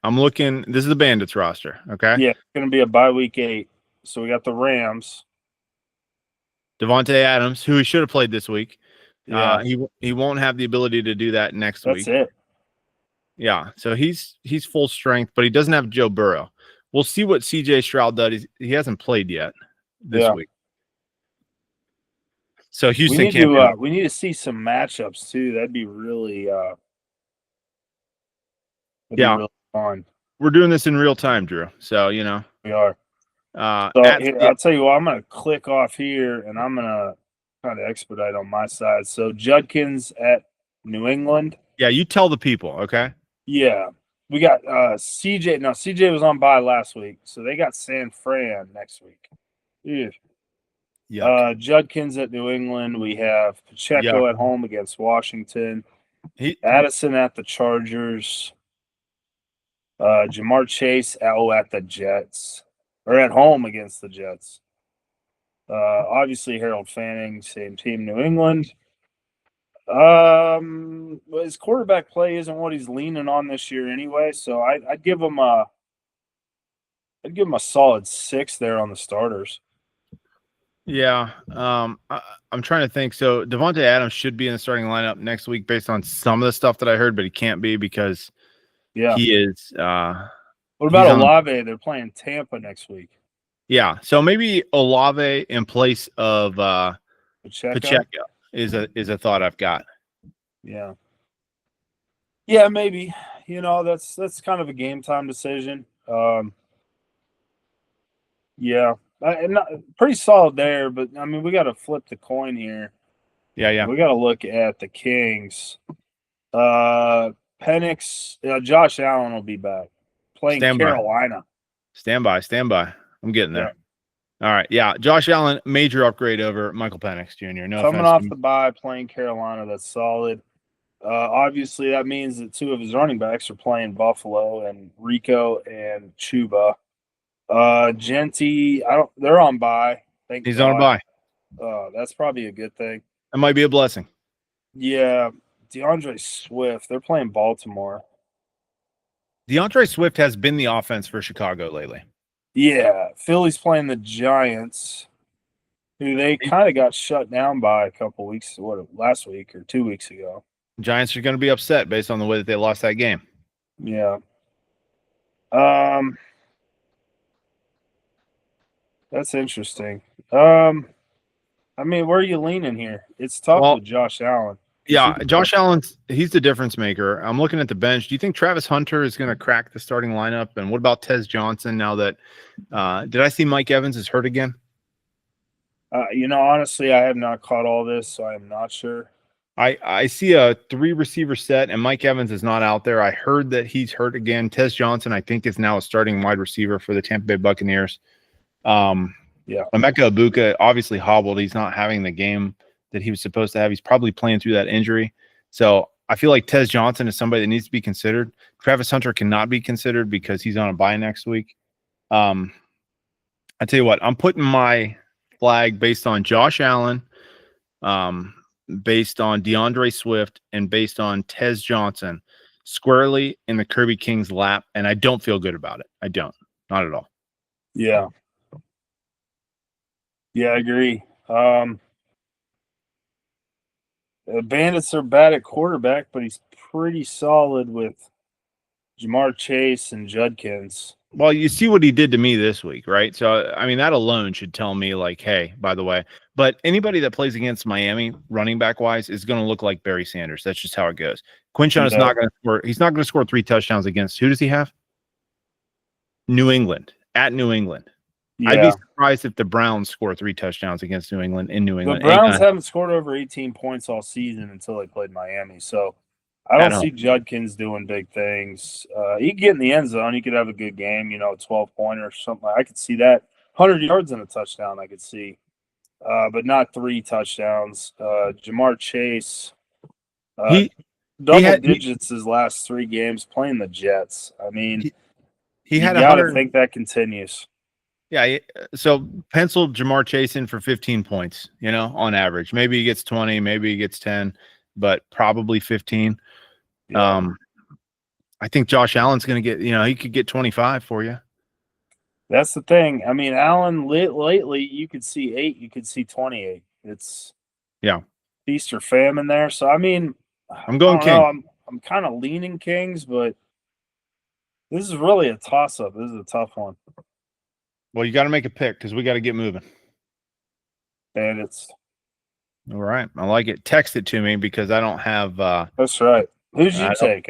I'm looking. This is the Bandits roster. Okay. Yeah, it's going to be a bye week 8. So we got the Rams. Devontae Adams, who he should have played this week. Yeah. He won't have the ability to do that next week. That's it. Yeah. So he's full strength, but he doesn't have Joe Burrow. We'll see what CJ Stroud does. He hasn't played yet this week. So Houston we need to see some matchups too. That'd be really really fun. We're doing this in real time, Drew. So we are. I'll tell you what, I'm gonna click off here and I'm gonna kind of expedite on my side. So Judkins at New England. Yeah, you tell the people, okay? Yeah. We got CJ. No, CJ was on bye last week, so they got San Fran next week. Yeah. Judkins at New England. We have Pacheco at home against Washington. Addison at the Chargers. Jamar Chase at the Jets, or at home against the Jets. Obviously Harold Fanning, same team, New England. His quarterback play isn't what he's leaning on this year anyway, so I'd give him a solid 6 there on the starters. Yeah, I'm trying to think. So Devontae Adams should be in the starting lineup next week based on some of the stuff that I heard, but he can't be because he is. What about Olave? They're playing Tampa next week. Yeah, so maybe Olave in place of Pacheco is a thought I've got. Yeah, maybe. That's kind of a game time decision. Pretty solid there, but I mean we got to flip the coin here. Yeah. We got to look at the Kings. Penix, Josh Allen will be back playing Carolina. Stand by. I'm getting there. Yeah. All right. Yeah. Josh Allen, major upgrade over Michael Penix Jr. Coming off the bye, playing Carolina. That's solid. Obviously, that means that 2 of his running backs are playing Buffalo and Rico and Chuba. Genty, they're on bye. He's on bye. That's probably a good thing. That might be a blessing. Yeah. DeAndre Swift, they're playing Baltimore. DeAndre Swift has been the offense for Chicago lately. Yeah. Philly's playing the Giants, who they kind of got shut down by a couple weeks, last week or 2 weeks ago. Giants are going to be upset based on the way that they lost that game. Yeah. That's interesting. I I mean, where are you leaning here? It's tough Well, with Josh Allen. Yeah, Josh Allen's he's the difference maker. I'm looking at the bench. Do you think Travis Hunter is going to crack the starting lineup? And what about Tez Johnson now that did I see Mike Evans is hurt again? Honestly, I have not caught all this, so I am not sure. I see a 3 receiver set and Mike Evans is not out there. I heard that he's hurt again. Tez Johnson, I think, is now a starting wide receiver for the Tampa Bay Buccaneers. Yeah. Emeka Ibuka obviously hobbled. He's not having the game that he was supposed to have. He's probably playing through that injury. So I feel like Tez Johnson is somebody that needs to be considered. Travis Hunter cannot be considered because he's on a bye next week. I tell you what, I'm putting my flag based on Josh Allen, based on DeAndre Swift, and based on Tez Johnson squarely in the Kirby King's lap, and I don't feel good about it. I don't. Not at all. Yeah. Yeah, I agree. The Bandits are bad at quarterback, but he's pretty solid with Jamar Chase and Judkins. Well, you see what he did to me this week, right? So, I mean, that alone should tell me, like, hey, by the way, but anybody that plays against Miami running back wise is going to look like Barry Sanders. That's just how it goes. Quinshon is not going to score. He's not going to score 3 touchdowns against. Who does he have? New England, at New England. Yeah. I'd be surprised if the Browns score 3 touchdowns against New England in New England. The Browns haven't scored over 18 points all season until they played Miami. So I don't see Judkins doing big things. He could get in the end zone. He could have a good game, 12-pointer or something. I could see that. 100 yards and a touchdown I could see. But not 3 touchdowns. Jamar Chase, double digits his last 3 games playing the Jets. I mean, he had you got to think that continues. Yeah, so pencil Jamar Chase in for 15 points, on average. Maybe he gets 20, maybe he gets 10, but probably 15. Yeah. I think Josh Allen's going to get, he could get 25 for you. That's the thing. I mean, Allen lately, you could see 8, you could see 28. It's feast or famine there. So, I mean, I'm going King. I'm kind of leaning Kings, but this is really a toss-up. This is a tough one. Well, you got to make a pick because we got to get moving. Bandits. All right. I like it. Text it to me because I don't have That's right. Who'd you take?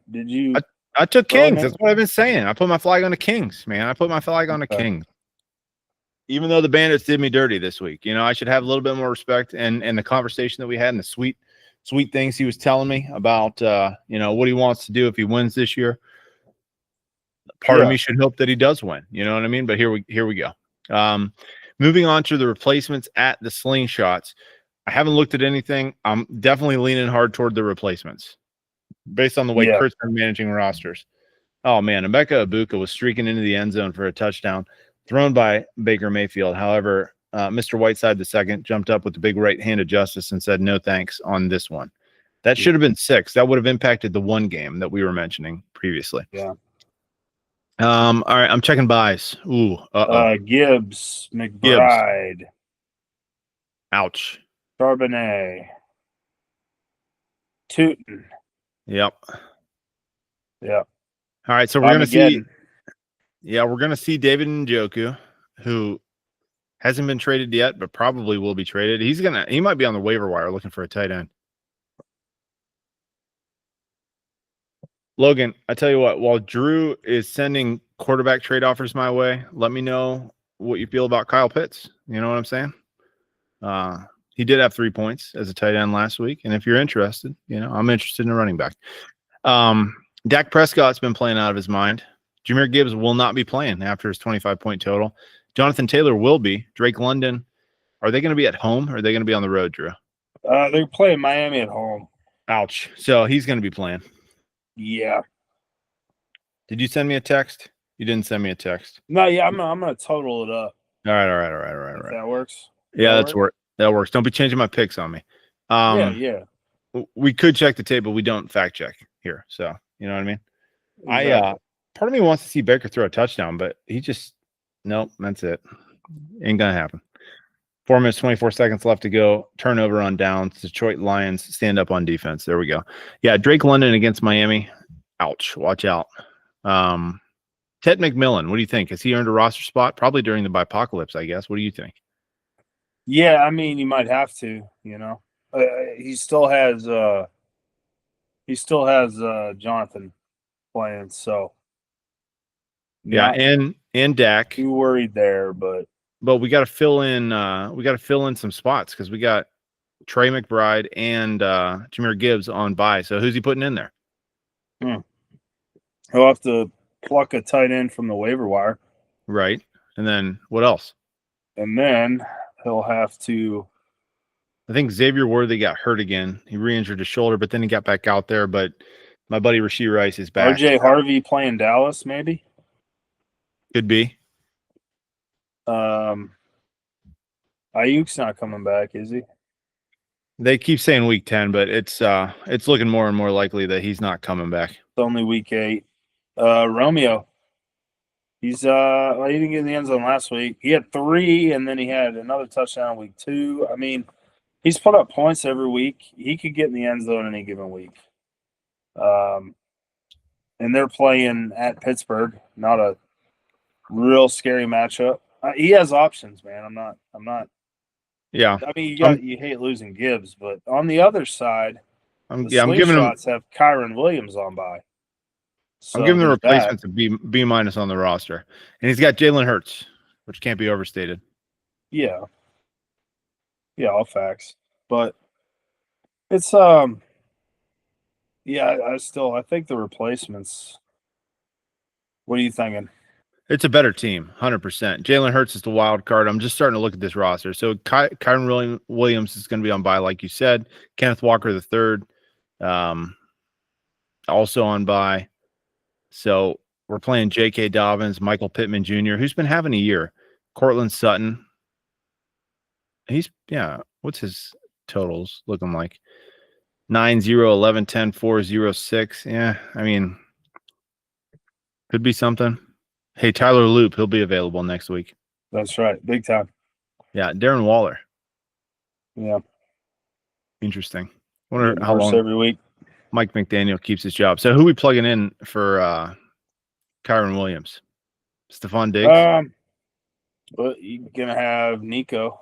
Did you I took Kings. That's what I've been saying. I put my flag on the Kings, man. I put my flag on the Kings. Even though the Bandits did me dirty this week. I should have a little bit more respect and the conversation that we had and the sweet things he was telling me about what he wants to do if he wins this year. Part of me should hope that he does win. You know what I mean? But here we go. Moving on to the replacements at the Slingshots. I haven't looked at anything. I'm definitely leaning hard toward the replacements based on the way Kurt's been managing rosters. Oh, man. Emeka Ibuka was streaking into the end zone for a touchdown thrown by Baker Mayfield. However, Mr. Whiteside II jumped up with the big right hand of justice and said, no thanks on this one. That should have been 6. That would have impacted the one game that we were mentioning previously. Yeah. All right, I'm checking buys. Ooh, Gibbs, McBride. Ouch. Charbonnet. Tootin. Yep. Yeah. All right, so we're gonna see. Yeah, we're gonna see David Njoku, who hasn't been traded yet, but probably will be traded. He might be on the waiver wire looking for a tight end. Logan, I tell you what, while Drew is sending quarterback trade offers my way, let me know what you feel about Kyle Pitts. You know what I'm saying? He did have 3 points as a tight end last week. And if you're interested, I'm interested in a running back. Dak Prescott's been playing out of his mind. Jahmyr Gibbs will not be playing after his 25-point total. Jonathan Taylor will be. Drake London, are they going to be at home or are they going to be on the road, Drew? They're playing Miami at home. Ouch. So he's going to be playing. Yeah. Did you send me a text? You didn't send me a text. No, yeah, I'm gonna total it up. All right. That works. Yeah, that works. Don't be changing my picks on me. Yeah. We could check the tape, but we don't fact check here. So you know what I mean? Exactly. Part of me wants to see Baker throw a touchdown, but nope, that's it. Ain't gonna happen. 4 minutes, 24 seconds left to go. Turnover on downs. Detroit Lions stand up on defense. There we go. Yeah, Drake London against Miami. Ouch. Watch out. Ted McMillan, what do you think? Has he earned a roster spot? Probably during the Bipocalypse, I guess. What do you think? Yeah, I mean, you might have to. He still has Jonathan playing, so Yeah, not and Dak. too worried there. But we got to fill in. We got to fill in some spots because we got Trey McBride and Jameer Gibbs on bye. So who's he putting in there? he'll have to pluck a tight end from the waiver wire, Right. And then what else? and then he'll have to. I think Xavier Worthy got hurt again. He re-injured his shoulder, but then he got back out there. But my buddy Rashee Rice is back. RJ Harvey playing Dallas, maybe. Could be. Ayuk's not coming back, is he? They keep saying week 10, but it's looking more and more likely that he's not coming back. It's only week 8. Romeo. He didn't get in the end zone last week. He had 3, and then he had another touchdown week 2. I mean, he's put up points every week. He could get in the end zone any given week. And they're playing at Pittsburgh, not a real scary matchup. He has options, man. I'm not. Yeah. I mean, you hate losing Gibbs, but on the other side, I'm giving him. shots have Kyron Williams on by. So I'm giving the replacements a B minus on the roster, and he's got Jalen Hurts, which can't be overstated. Yeah, all facts, but it's yeah. I think the replacements. What are you thinking? It's a better team, 100%. Jalen Hurts is the wild card. I'm just starting to look at this roster. So Kyron Williams is going to be on bye, like you said. Kenneth Walker III, also on bye. So we're playing J.K. Dobbins, Michael Pittman Jr., who's been having a year. Cortland Sutton. What's his totals looking like? 9, 0, 11, 10, 4, 0, 6. Yeah, I mean, could be something. Hey, Tyler Loop, he'll be available next week. That's right. Big time. Yeah, Darren Waller. Yeah. Interesting. Wonder how long every week Mike McDaniel keeps his job. So who are we plugging in for Kyron Williams? Stephon Diggs? But you're going to have Nico.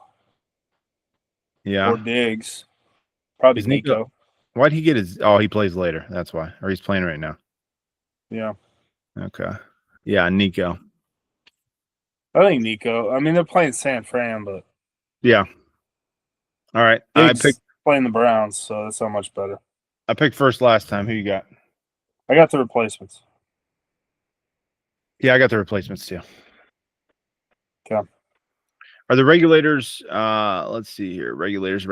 Yeah. Or Diggs. Probably Nico. Why'd he get his – oh, he plays later. That's why. Or he's playing right now. Yeah. Okay. Yeah, Nico. I think Nico. I mean, they're playing San Fran, but yeah. All right. Diggs I picked playing the Browns, so that's not much better. I picked first last time. Who you got? I got the replacements. Yeah, I got the replacements too. Okay. Are the regulators? Let's see here. Regulators.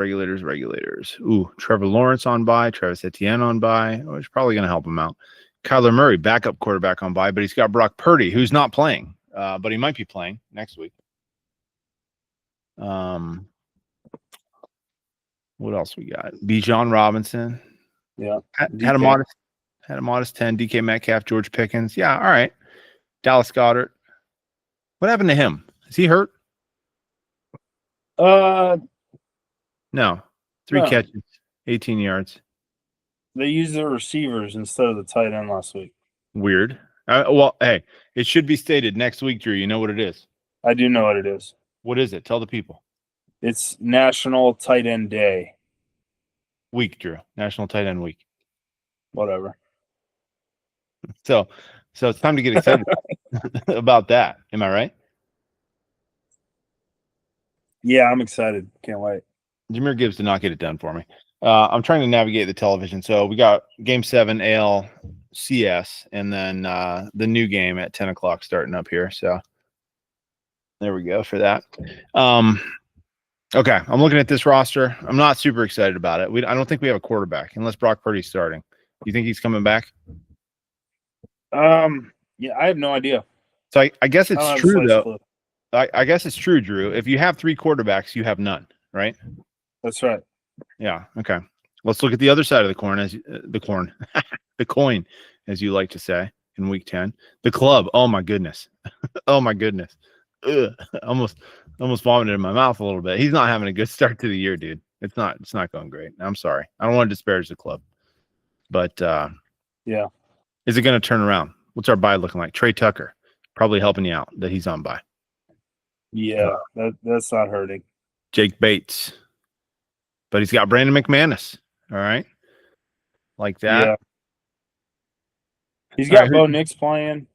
Ooh, Trevor Lawrence on bye. Travis Etienne on bye. Which is probably going to help him out. Kyler Murray, backup quarterback on bye, but he's got Brock Purdy, who's not playing, but he might be playing next week. What else we got? Bijan Robinson. Yeah. Had a modest 10. DK Metcalf, George Pickens. Yeah, all right. Dallas Goedert. What happened to him? Is he hurt? No. 3 catches, 18 yards. They used their receivers instead of the tight end last week. Weird. Well, hey, it should be stated next week, Drew. You know what it is? I do know what it is. What is it? Tell the people. It's National Tight End Day. Week, Drew. National Tight End Week. Whatever. So it's time to get excited about that. Am I right? Yeah, I'm excited. Can't wait. Jameer Gibbs did not get it done for me. I'm trying to navigate the television. So we got Game 7 ALCS and then the new game at 10 o'clock starting up here. So there we go for that. Okay, I'm looking at this roster. I'm not super excited about it. I don't think we have a quarterback unless Brock Purdy's starting. You think he's coming back? Yeah, I have no idea. So I guess it's true, though. Clue. I guess it's true, Drew. If you have 3 quarterbacks, you have none, right? That's right. Yeah. Okay. Let's look at the other side of the coin, the coin, as you like to say in Week 10. The club. Oh my goodness. Oh my goodness. Ugh. Almost vomited in my mouth a little bit. He's not having a good start to the year, dude. It's not going great. I'm sorry. I don't want to disparage the club, but yeah. Is it going to turn around? What's our bye looking like? Trey Tucker probably helping you out that he's on bye. Yeah, that's not hurting. Jake Bates. But he's got Brandon McManus. All right. Like that. Yeah. He's All got right, Bo Nix playing.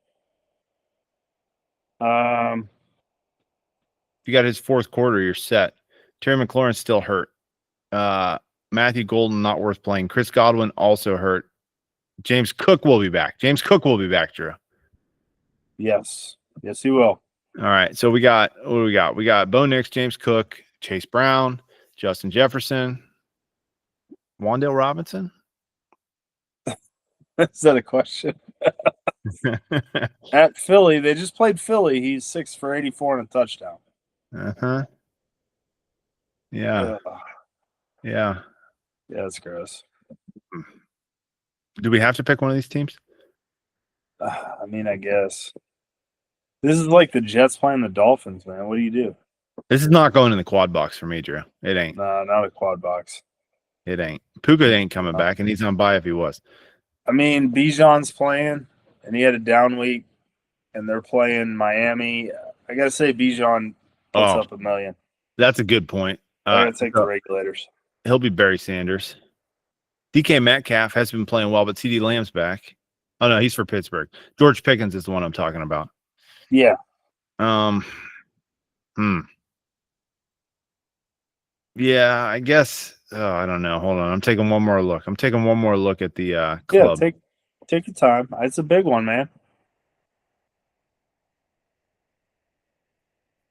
You got his fourth quarter, you're set. Terry McLaurin's still hurt. Matthew Golden, not worth playing. Chris Godwin also hurt. James Cook will be back. Drew. Yes, he will. All right. So what do we got? We got Bo Nix, James Cook, Chase Brown, Justin Jefferson, Wandale Robinson. Is that a question? At Philly, they just played Philly. He's 6 for 84 and a touchdown. Uh-huh. Yeah. Yeah. Yeah, it's gross. Do we have to pick one of these teams? I mean, I guess. This is like the Jets playing the Dolphins, man. What do you do? This is not going in the quad box for me, Drew. It ain't. Nah, not a quad box. It ain't. Puka ain't coming back, and he's on bye if he was. I mean, Bijan's playing, and he had a down week, and they're playing Miami. I got to say, Bijan puts up a million. That's a good point. I got to take the regulators. He'll be Barry Sanders. DK Metcalf has been playing well, but CD Lamb's back. Oh, no, he's for Pittsburgh. George Pickens is the one I'm talking about. Yeah. Yeah, I guess. Oh, I don't know. Hold on. I'm taking one more look. at the club. Yeah, take your time. It's a big one, man.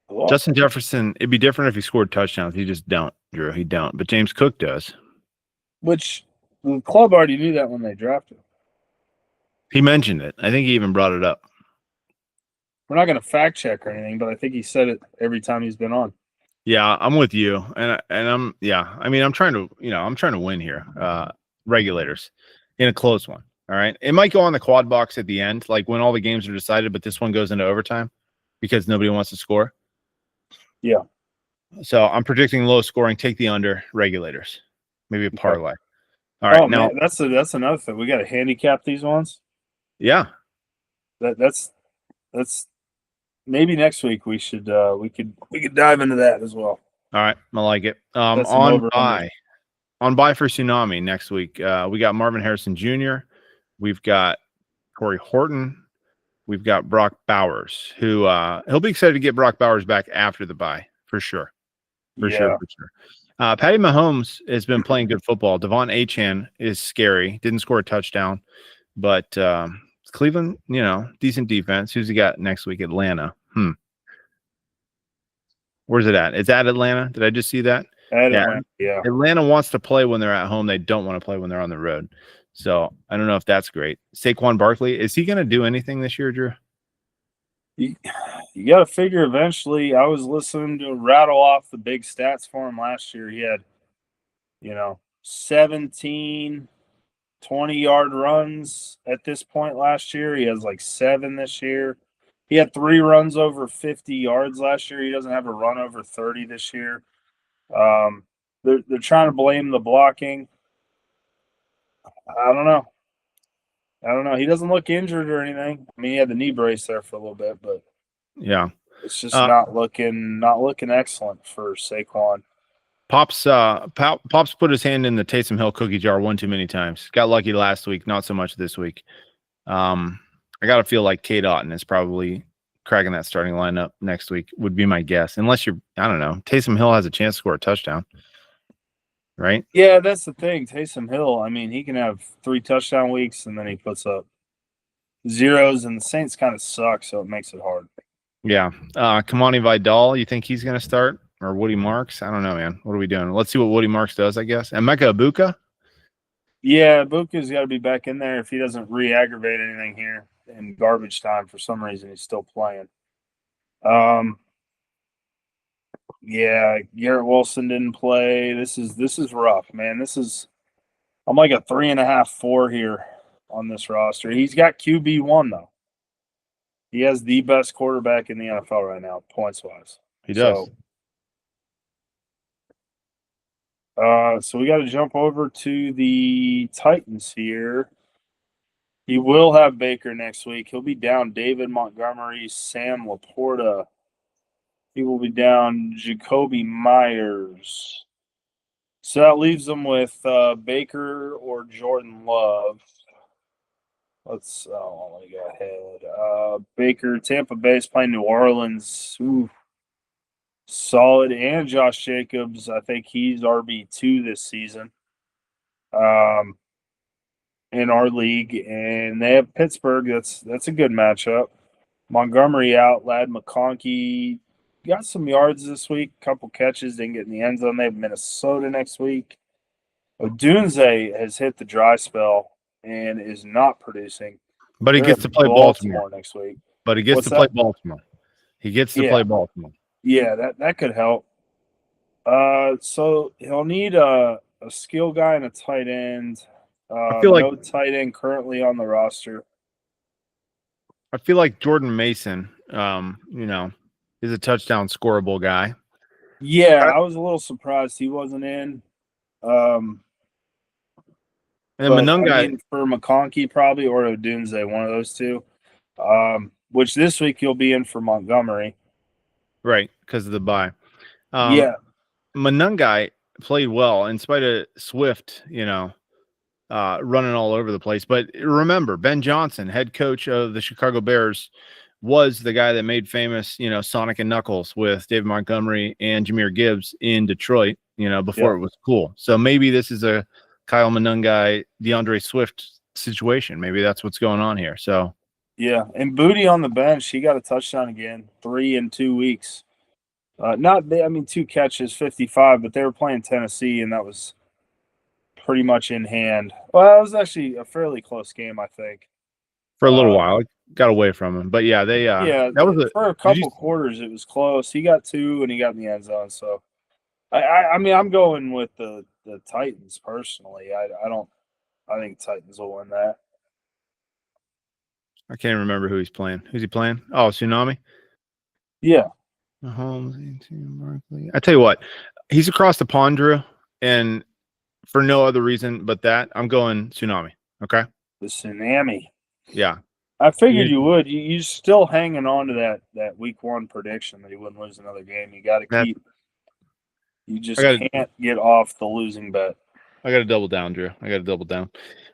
Cool. Justin Jefferson, it'd be different if he scored touchdowns. He just don't, Drew. He don't. But James Cook does. Which the club already knew that when they drafted him. He mentioned it. I think he even brought it up. We're not going to fact check or anything, but I think he said it every time he's been on. Yeah, I'm with you, and I'm I mean, I'm trying to win here. Regulators in a close one. All right, it might go on the quad box at the end, like when all the games are decided, but this one goes into overtime because nobody wants to score. Yeah. So I'm predicting low scoring. Take the under. Regulators, maybe a parlay. All right, now man, that's another thing. We got to handicap these ones. Yeah, that's maybe next week we should we could dive into that as well. All right, I like it. On bye for Tsunami next week. We got Marvin Harrison Jr. We've got Corey Horton. We've got Brock Bowers, who he'll be excited to get Brock Bowers back after the bye for sure. For sure. Patty Mahomes has been playing good football. Devon Achane is scary. Didn't score a touchdown, but Cleveland, decent defense. Who's he got next week? Atlanta. Where's it at? It's at Atlanta. Did I just see that? Yeah. Atlanta wants to play when they're at home. They don't want to play when they're on the road. So I don't know if that's great. Saquon Barkley, is he going to do anything this year, Drew? You got to figure eventually. I was listening to rattle off the big stats for him last year. He had, 17 20-yard runs at this point last year. He has like 7 this year. He had 3 runs over 50 yards last year. He doesn't have a run over 30 this year. They're trying to blame the blocking. I don't know. He doesn't look injured or anything. I mean, he had the knee brace there for a little bit, but yeah, it's just not looking excellent for Saquon. Pops put his hand in the Taysom Hill cookie jar one too many times. Got lucky last week, not so much this week. I gotta feel like Kate Otten is probably cracking that starting lineup next week, would be my guess. Unless I don't know. Taysom Hill has a chance to score a touchdown. Right? Yeah, that's the thing. Taysom Hill, I mean, he can have 3 touchdown weeks and then he puts up zeros, and the Saints kind of suck, so it makes it hard. Yeah. Kamani Vidal, you think he's going to start? Or Woody Marks? I don't know, man. What are we doing? Let's see what Woody Marks does, I guess. And Emeka Ibuka? Yeah, Ibuka's got to be back in there if he doesn't re-aggravate anything here in garbage time. For some reason, he's still playing. Yeah, Garrett Wilson didn't play. This is rough, man. I'm like a 3.5, 4 here on this roster. He's got QB1 though. He has the best quarterback in the NFL right now, points wise. He does. So we got to jump over to the Titans here. He will have Baker next week. He'll be down David Montgomery, Sam Laporta. He will be down Jacoby Myers. So that leaves them with Baker or Jordan Love. Let me go ahead. Baker, Tampa Bay's playing New Orleans. Ooh, solid. And Josh Jacobs, I think he's RB2 this season in our league. And they have Pittsburgh. That's a good matchup. Montgomery out. Lad McConkey got some yards this week, couple catches, didn't get in the end zone. They have Minnesota next week. Odunze has hit the dry spell and is not producing. But he They're gets at to play Baltimore next week. But he gets What's to play that? Baltimore. He gets to play Baltimore. Yeah, that could help. So he'll need a skill guy and a tight end. I feel like no tight end currently on the roster. I feel like Jordan Mason, is a touchdown scorable guy. Yeah, I was a little surprised he wasn't in. And then Monungai, for McConkey probably or Odunze, one of those two. Which this week he'll be in for Montgomery. right, because of the bye. Yeah. Monungai played well in spite of Swift, running all over the place. But remember, Ben Johnson, head coach of the Chicago Bears, was the guy that made famous, Sonic and Knuckles with David Montgomery and Jahmyr Gibbs in Detroit, before it was cool. So maybe this is a Kyle Monungai, DeAndre Swift situation. Maybe that's what's going on here. So yeah, and Booty on the bench, he got a touchdown again, 3 in 2 weeks. 2 catches, 55, but they were playing Tennessee, and that was pretty much in hand. Well, it was actually a fairly close game, I think. For a little while, it got away from him. But yeah, for a couple quarters, it was close. He got 2, and he got in the end zone. So, I'm going with the Titans personally. I think Titans will win that. I can't remember who he's playing. Who's he playing? Oh, Tsunami? Yeah. Mahomes, I tell you what, he's across the pond, Drew, and for no other reason but that, I'm going Tsunami. Okay. The Tsunami. Yeah. I figured you would. You're still hanging on to that week 1 prediction that he wouldn't lose another game. You got to keep. You just can't get off the losing bet. I got to double down, Drew. I got to double down.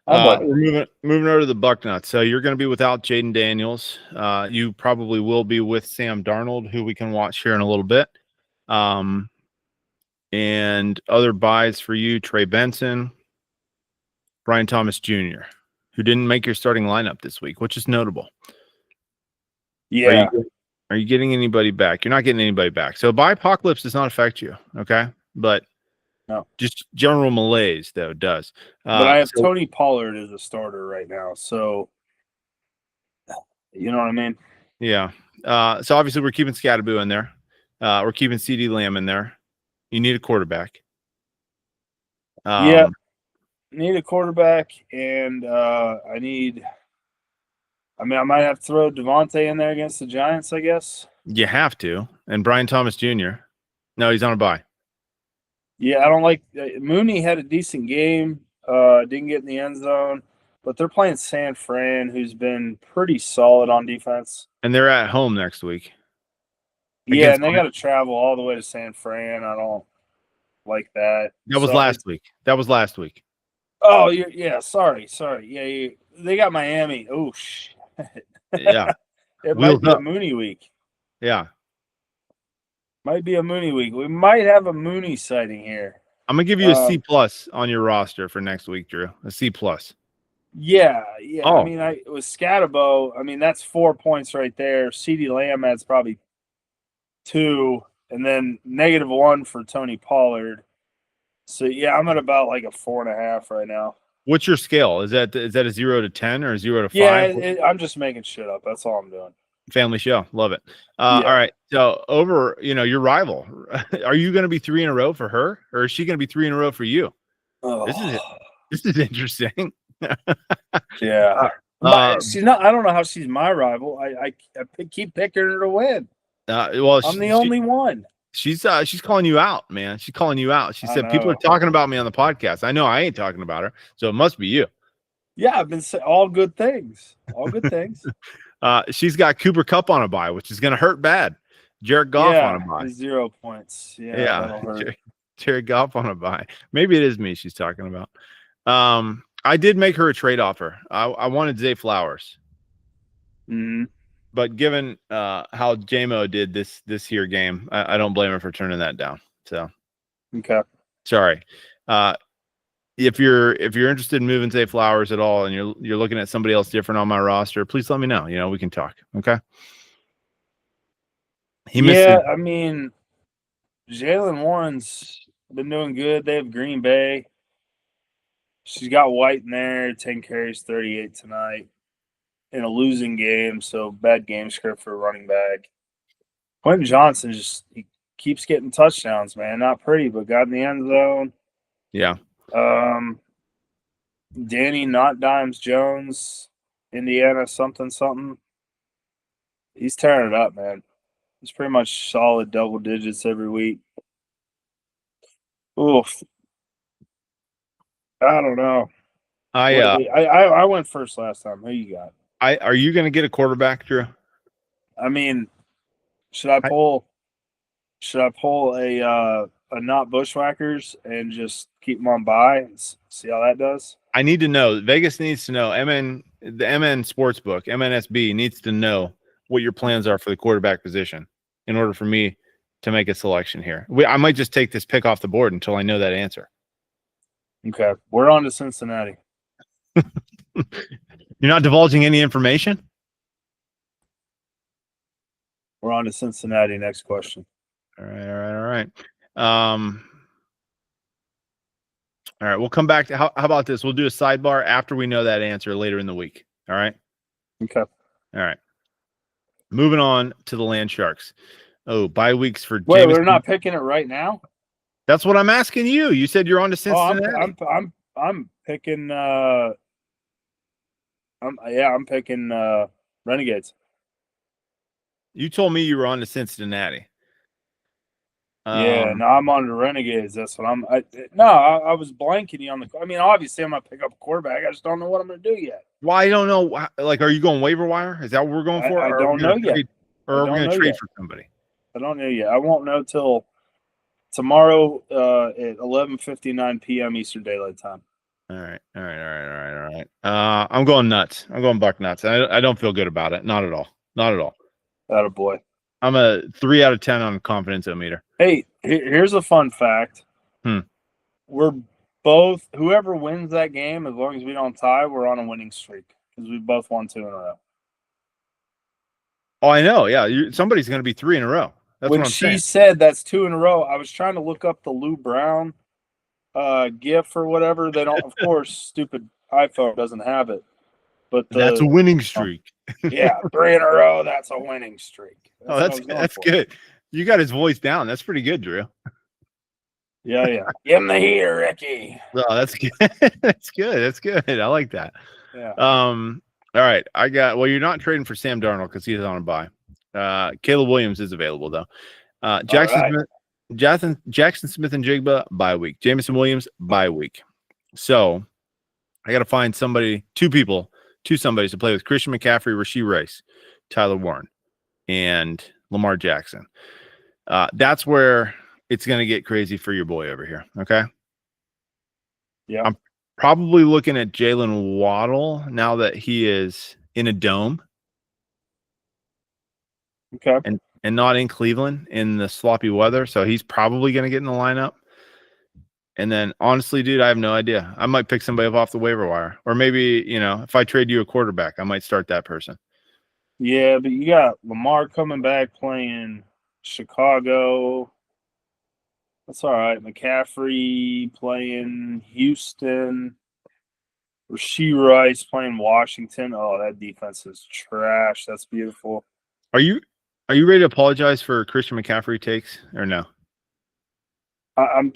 We're moving over to the Bucknuts. So you're going to be without Jaden Daniels. You probably will be with Sam Darnold, who we can watch here in a little bit. And other buys for you, Trey Benson, Brian Thomas Jr., who didn't make your starting lineup this week, which is notable. Yeah. Are you getting anybody back? You're not getting anybody back. So buy apocalypse does not affect you, okay? But no, just general malaise though does. But I have Tony Pollard as a starter right now, so you know what I mean. Yeah. So obviously we're keeping Scattaboo in there. We're keeping CeeDee Lamb in there. You need a quarterback. Need a quarterback, and I might have to throw Devontae in there against the Giants, I guess. You have to. And Brian Thomas Jr. No, he's on a bye. Yeah, I don't like Mooney had a decent game. Didn't get in the end zone, but they're playing San Fran, who's been pretty solid on defense. And they're at home next week. Yeah, and they got to travel all the way to San Fran. I don't like that. That was last week. Oh, yeah. Sorry. Yeah, they got Miami. Oh, shit. Yeah. It might be a Mooney week. Yeah. Might be a Mooney week. We might have a Mooney sighting here. I'm gonna give you a C+ on your roster for next week, Drew. A C+. Yeah. Oh. I mean, with Scatabo, that's 4 points right there. CeeDee Lamb adds probably 2, and then -1 for Tony Pollard. So yeah, I'm at about like a 4.5 right now. What's your scale? Is that a 0 to 10 or 0 to 5? Yeah, I'm just making shit up. That's all I'm doing. Family show, love it. All right, so over, your rival, are you going to be 3 in a row for her, or is she going to be 3 in a row for you? Oh. This is interesting. Yeah, she's not. I don't know how she's my rival. I keep picking her to win. Well, I'm the only one. She's calling you out, man. She's calling you out. She said people are talking about me on the podcast. I know I ain't talking about her, so it must be you. Yeah, I've been saying all good things. All good things. She's got Cooper Kupp on a bye, which is going to hurt bad. Jared Goff on a Yeah, bye. 0 points. Yeah, Yeah, that'll hurt. Jared Goff on a bye. Maybe it is me she's talking about. I did make her a trade offer. I wanted Zay Flowers, but given how JMO did this here game, I don't blame her for turning that down. So Okay. sorry. If you're interested in moving Zay Flowers at all, and you're looking at somebody else different on my roster, please let me know. We can talk. Okay. I mean, Jalen Warren's been doing good. They have Green Bay. She's got White in there, 10 carries, 38 tonight in a losing game. So bad game script for a running back. Quentin Johnson he keeps getting touchdowns, man. Not pretty, but got in the end zone. Yeah. Danny Not Dimes Jones, Indiana something. He's tearing it up, man. He's pretty much solid double digits every week. Oof. I don't know. I went first last time. Who you got? Are you going to get a quarterback, Drew? I mean, should I pull a not Bushwhackers and just keep them on bye and see how that does? I need to know. Vegas needs to know. The MN Sportsbook, MNSB needs to know what your plans are for the quarterback position in order for me to make a selection here. I might just take this pick off the board until I know that answer. Okay, we're on to Cincinnati. You're not divulging any information? We're on to Cincinnati. Next question. All right. All right, we'll come back to how about this? We'll do a sidebar after we know that answer later in the week. All right. Okay. All right. Moving on to the Land Sharks. Oh, bye weeks for Wait, Jameson. we're not picking it right now? That's what I'm asking you. You said you're on to Cincinnati. I'm picking I'm picking Renegades. You told me you were on to Cincinnati. Yeah, no, I'm on the Renegades. That's what I was blanking you on the. I mean, obviously, I'm gonna pick up a quarterback. I just don't know what I'm gonna do yet. Well, I don't know. Like, are you going waiver wire? Is that what we're going for? I don't know yet. Or are we going to trade for somebody? I don't know yet. I won't know till tomorrow at 11:59 p.m. Eastern Daylight Time. All right. I'm going nuts. I'm going buck nuts. I don't feel good about it. Not at all. Attaboy. I'm a 3 out of 10 on confidence meter. Hey, here's a fun fact. We're both, whoever wins that game, as long as we don't tie, we're on a winning streak because we both won 2 in a row. Oh, I know. Yeah, somebody's going to be 3 in a row. That's when what I'm she saying. said that's 2 in a row, I was trying to look up the Lou Brown GIF or whatever. They don't, of course, stupid iPhone doesn't have it. But that's a winning streak. Yeah, 3 in a row. That's a winning streak. That's good. You got his voice down. That's pretty good, Drew. Yeah. Give him the heater, Ricky. Oh, that's good. That's good. I like that. Yeah. All right. You're not trading for Sam Darnold because he's on a bye. Caleb Williams is available though. Jackson Smith and Jigba bye week. Jameson Williams bye week. So I got to find somebody to play with Christian McCaffrey, Rashee Rice, Tyler Warren, and Lamar Jackson. That's where it's going to get crazy for your boy over here. Okay. Yeah. I'm probably looking at Jalen Waddle now that he is in a dome. Okay. And not in Cleveland in the sloppy weather. So he's probably going to get in the lineup. And then honestly, dude, I have no idea. I might pick somebody up off the waiver wire, or maybe, if I trade you a quarterback, I might start that person. Yeah, but you got Lamar coming back playing Chicago. That's all right. McCaffrey playing Houston. Rashee Rice playing Washington. Oh, that defense is trash. That's beautiful. Are you ready to apologize for Christian McCaffrey takes or no? I'm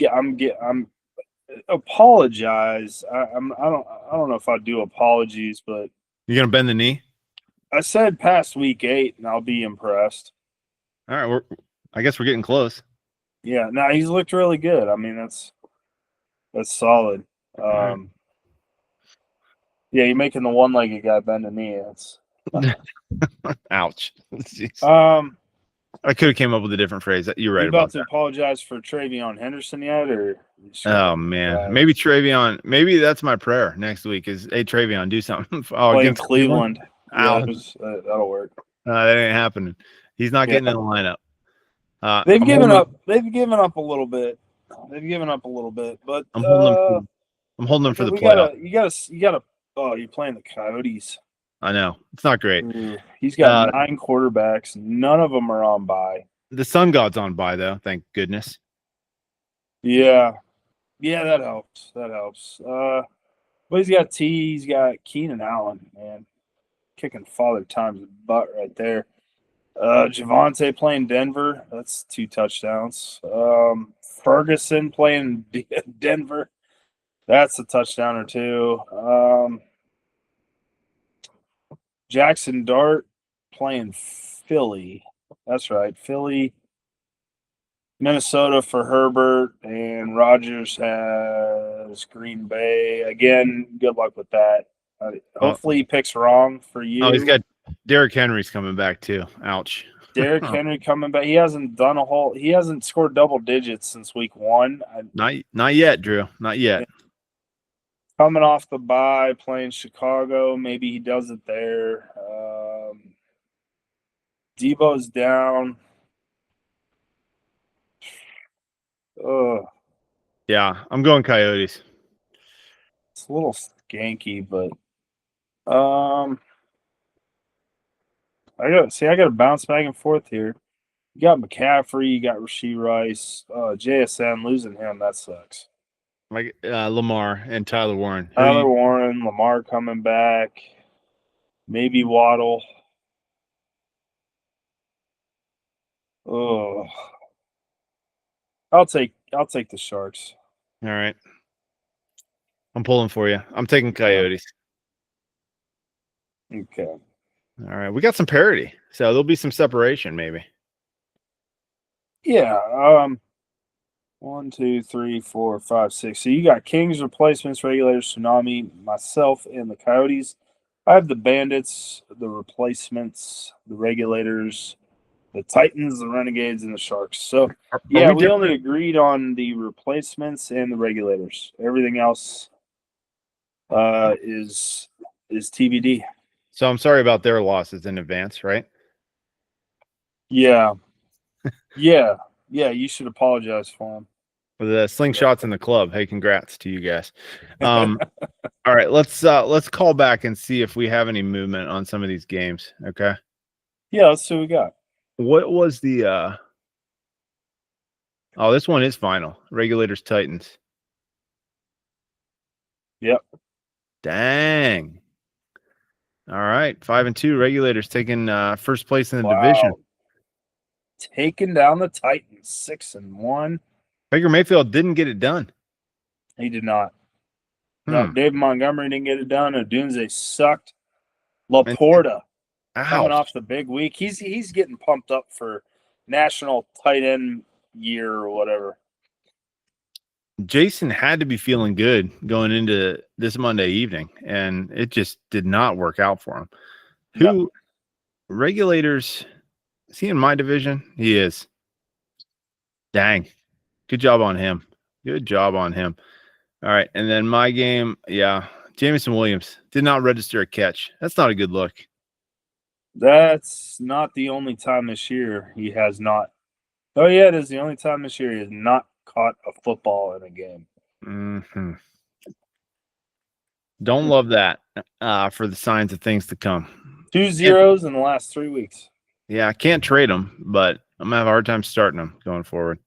apologize. I don't know if I do apologies, but you're gonna bend the knee. I said past week 8, and I'll be impressed. All right, I guess we're getting close. Yeah, no, he's looked really good. I mean, that's solid. Right. Yeah, you're making the one-legged guy bend the knee. That's ouch. I could have came up with a different phrase. You're right You about about to that. apologize for Travion Henderson yet, or? Oh man, maybe Travion. Maybe that's my prayer next week. Is hey Travion, do something Playing against Cleveland. Yeah, Ouch. that'll work. That ain't happening. He's not getting in the lineup. They've I'm given holding up. They've given up a little bit. They've given up a little bit, but I'm holding them. I'm holding them for the playoff. You gotta. Oh, you're playing the Coyotes. I know it's not great. Ooh, he's got 9 quarterbacks. None of them are on bye. The Sun God's on bye though. Thank goodness. Yeah, that helps. That helps. But he's got he's got Keenan Allen, man, kicking Father Time's butt right there. Javante playing Denver. That's 2 touchdowns. Ferguson playing Denver. That's a touchdown or 2. Jackson Dart playing Philly. That's right, Philly. Minnesota for Herbert, and Rodgers has Green Bay. Again, good luck with that. Hopefully he picks wrong for you. Oh, he's got Derrick Henry's coming back too. Ouch. Derrick Henry coming back. He hasn't scored double digits since week 1. Not yet, Drew. Not yet. Coming off the bye, playing Chicago. Maybe he does it there. Debo's down. Yeah, I'm going Coyotes. It's a little skanky, but I got to bounce back and forth here. You got McCaffrey, you got Rashee Rice, JSN, losing him, that sucks. Like Lamar and Tyler Warren. Warren, Lamar coming back, maybe Waddle. Oh, I'll take the Sharks. All right, I'm pulling for you. I'm taking Coyotes. Okay. All right, we got some parity, so there'll be some separation, maybe. Yeah. 1, 2, 3, 4, 5, 6. So you got Kings, replacements, regulators, Tsunami, myself, and the Coyotes. I have the Bandits, the replacements, the regulators, the Titans, the Renegades, and the Sharks. So we only agreed on the replacements and the regulators. Everything else is TBD. So I'm sorry about their losses in advance, right? Yeah. Yeah. You should apologize for them. For the slingshots in the club. Hey, congrats to you guys. All right, let's call back and see if we have any movement on some of these games. Okay. Yeah, let's see what we got. What was the oh, this one is final. Regulators Titans. Yep. Dang. All right. 5-2 regulators taking first place in the division. Taking down the Titans 6-1. Baker Mayfield didn't get it done. He did not. No, Dave Montgomery didn't get it done. Odunze sucked. Laporta coming off the big week. He's getting pumped up for national tight end year or whatever. Jason had to be feeling good going into this Monday evening, and it just did not work out for him. Who regulators? Is he in my division? He is. Dang. Good job on him. Good job on him. All right. And then my game, Jameson Williams did not register a catch. That's not a good look. That's not the only time this year he has not. Oh, yeah, it is the only time this year he has not caught a football in a game. Mm-hmm. Don't love that for the signs of things to come. 2 zeros in the last 3 weeks. Yeah, I can't trade him, but I'm going to have a hard time starting him going forward.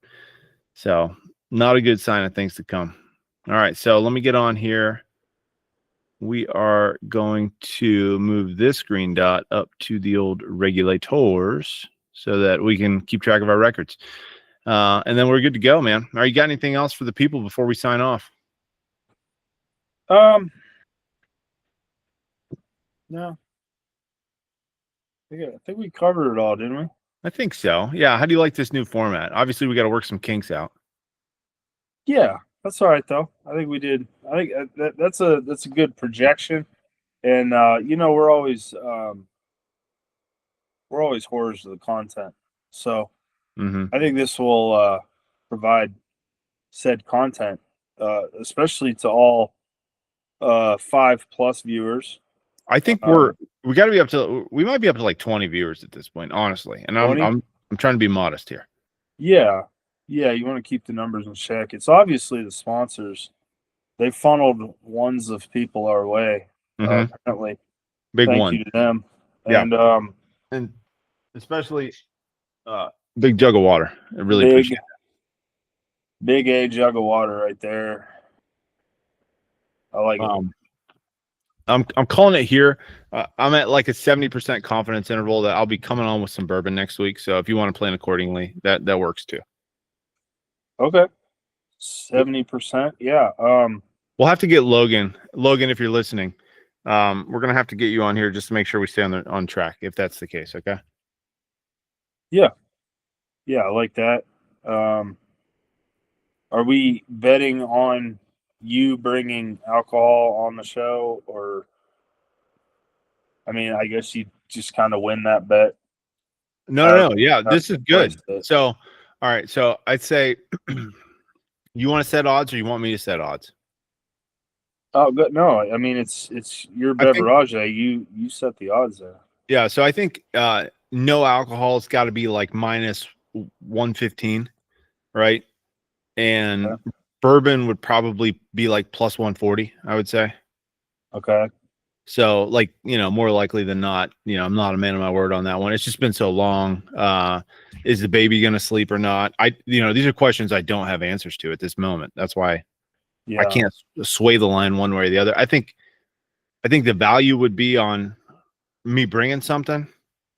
So not a good sign of things to come. All right, so let me get on here. We are going to move this green dot up to the old regulators so that we can keep track of our records. And then we're good to go, man. Are you got anything else for the people before we sign off? No. I think we covered it all, didn't we? I think so. Yeah. How do you like this new format? Obviously, we got to work some kinks out. Yeah, that's all right though. I think we did. I think that's a good projection, and we're always horrors of the content. So Mm-hmm. I think this will provide said content, especially to all 5+ viewers. I think we got to be up to, we might be up to like 20 viewers at this point, honestly. And 20? I'm trying to be modest here. Yeah. You want to keep the numbers in check. It's obviously the sponsors. They funneled ones of people our way. Apparently, Big thank one. you to them. Yeah. And especially big jug of water. I really appreciate it. Big A jug of water right there. I like it. I'm calling it here. I'm at like a 70% confidence interval that I'll be coming on with some bourbon next week. So if you want to plan accordingly, that works too. Okay. 70%. Yeah. We'll have to get Logan. Logan, if you're listening, we're gonna have to get you on here just to make sure we stay on track, if that's the case. Okay. Yeah, I like that. Are we betting on you bringing alcohol on the show, or I mean, I guess you just kind of win that bet. No. Yeah, this is good. So, all right. So I'd say you want to set odds, or you want me to set odds? Oh, good. No, I mean it's your beverage. You set the odds there. Yeah. So I think no alcohol's got to be like minus 115, right? And bourbon would probably be like plus 140, I would say. Okay. So, like, more likely than not, I'm not a man of my word on that one. It's just been so long. Is the baby going to sleep or not? These are questions I don't have answers to at this moment. That's why I can't sway the line one way or the other. I think the value would be on me bringing something,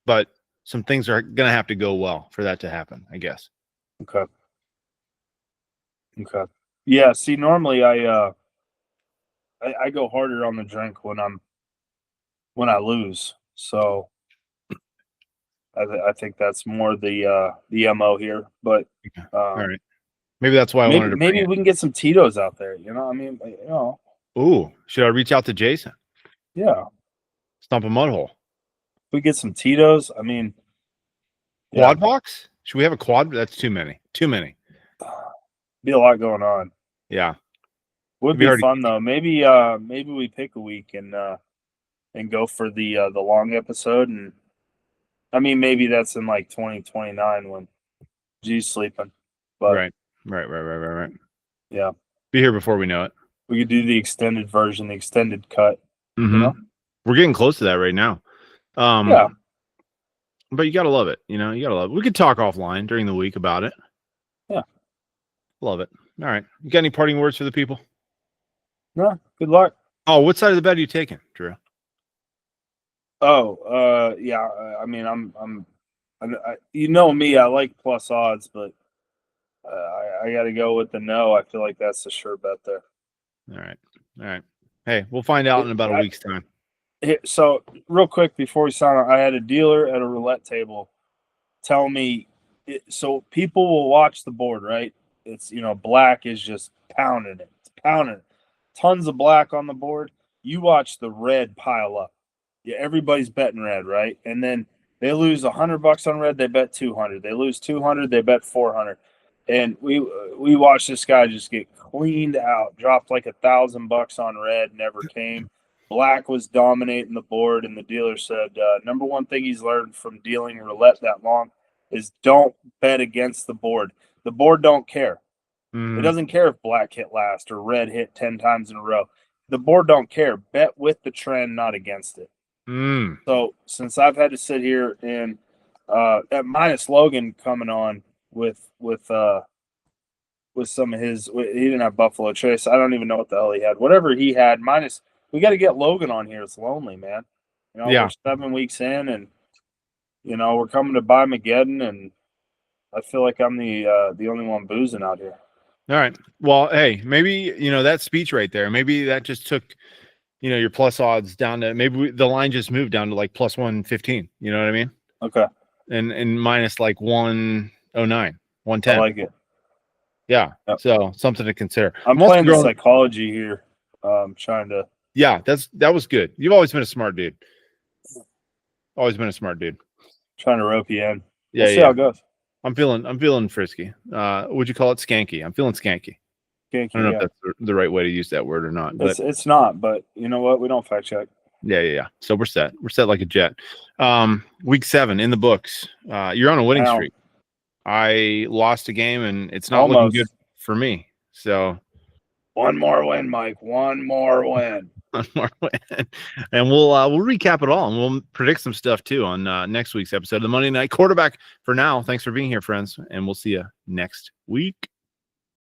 but some things are going to have to go well for that to happen, I guess. Okay. Yeah. See, normally I go harder on the drink when I lose. So I think that's more the MO here. But all right, maybe that's why I wanted to. Maybe we can get some Tito's out there. I mean, Ooh, should I reach out to Jason? Yeah. Stump a mud hole. If we get some Tito's, I mean, quad box? Should we have a quad? That's too many. Be a lot going on. Yeah. Would be fun though. Maybe we pick a week and go for the long episode, and I mean maybe that's in like 2029 when G's sleeping. But right. Yeah. Be here before we know it. We could do the extended version, the extended cut. We're getting close to that right now. Yeah. But you gotta love it. You gotta love it. We could talk offline during the week about it. Yeah. Love it. All right. You got any parting words for the people? No. Good luck. Oh, what side of the bed are you taking, Drew? Oh, yeah. I mean, you know me. I like plus odds, but I got to go with the no. I feel like that's a sure bet there. All right. Hey, we'll find out in about a week's time. So, real quick before we sign on, I had a dealer at a roulette table tell me. So people will watch the board, right? It's black is just pounding it. It's pounding it. Tons of black on the board. You watch the red pile up. Yeah, everybody's betting red, right? And then they lose $100 on red, they bet 200. They lose 200, they bet 400. And we watched this guy just get cleaned out, dropped like $1,000 on red, never came. Black was dominating the board, and the dealer said number one thing he's learned from dealing roulette that long is don't bet against the board. The board don't care. It doesn't care if black hit last or red hit 10 times in a row. The board don't care. Bet with the trend, not against it. So since I've had to sit here and minus Logan coming on with some of his, he didn't have Buffalo Trace. I don't even know what the hell he had. Whatever he had, minus, we got to get Logan on here. It's lonely, man. We're 7 weeks in, and we're coming to buy Mageddon, and I feel like I'm the only one boozing out here. All right. Well, hey, maybe that speech right there. Maybe that just took your plus odds down to, maybe the line just moved down to like plus 115. You know what I mean? Okay. And minus like 109, 110. I like it. Yeah. Yep. So something to consider. I'm playing the psychology here. Trying to. Yeah, that was good. You've always been a smart dude. Always been a smart dude. Trying to rope you in. Yeah. We'll see how it goes. I'm feeling frisky. Would you call it skanky? I'm feeling skanky. Skanky, I don't know yeah. if that's the right way to use that word or not, but It's not, but you know what? We don't fact check. yeah. So we're set. We're set like a jet. Week 7 in the books. You're on a winning Ow. streak. I lost a game, and it's not looking good for me. So one more win, Mike. One more win. One more win. And we'll recap it all, and we'll predict some stuff too on next week's episode of the Monday Night Quarterback. For now, thanks for being here, friends, and we'll see you next week.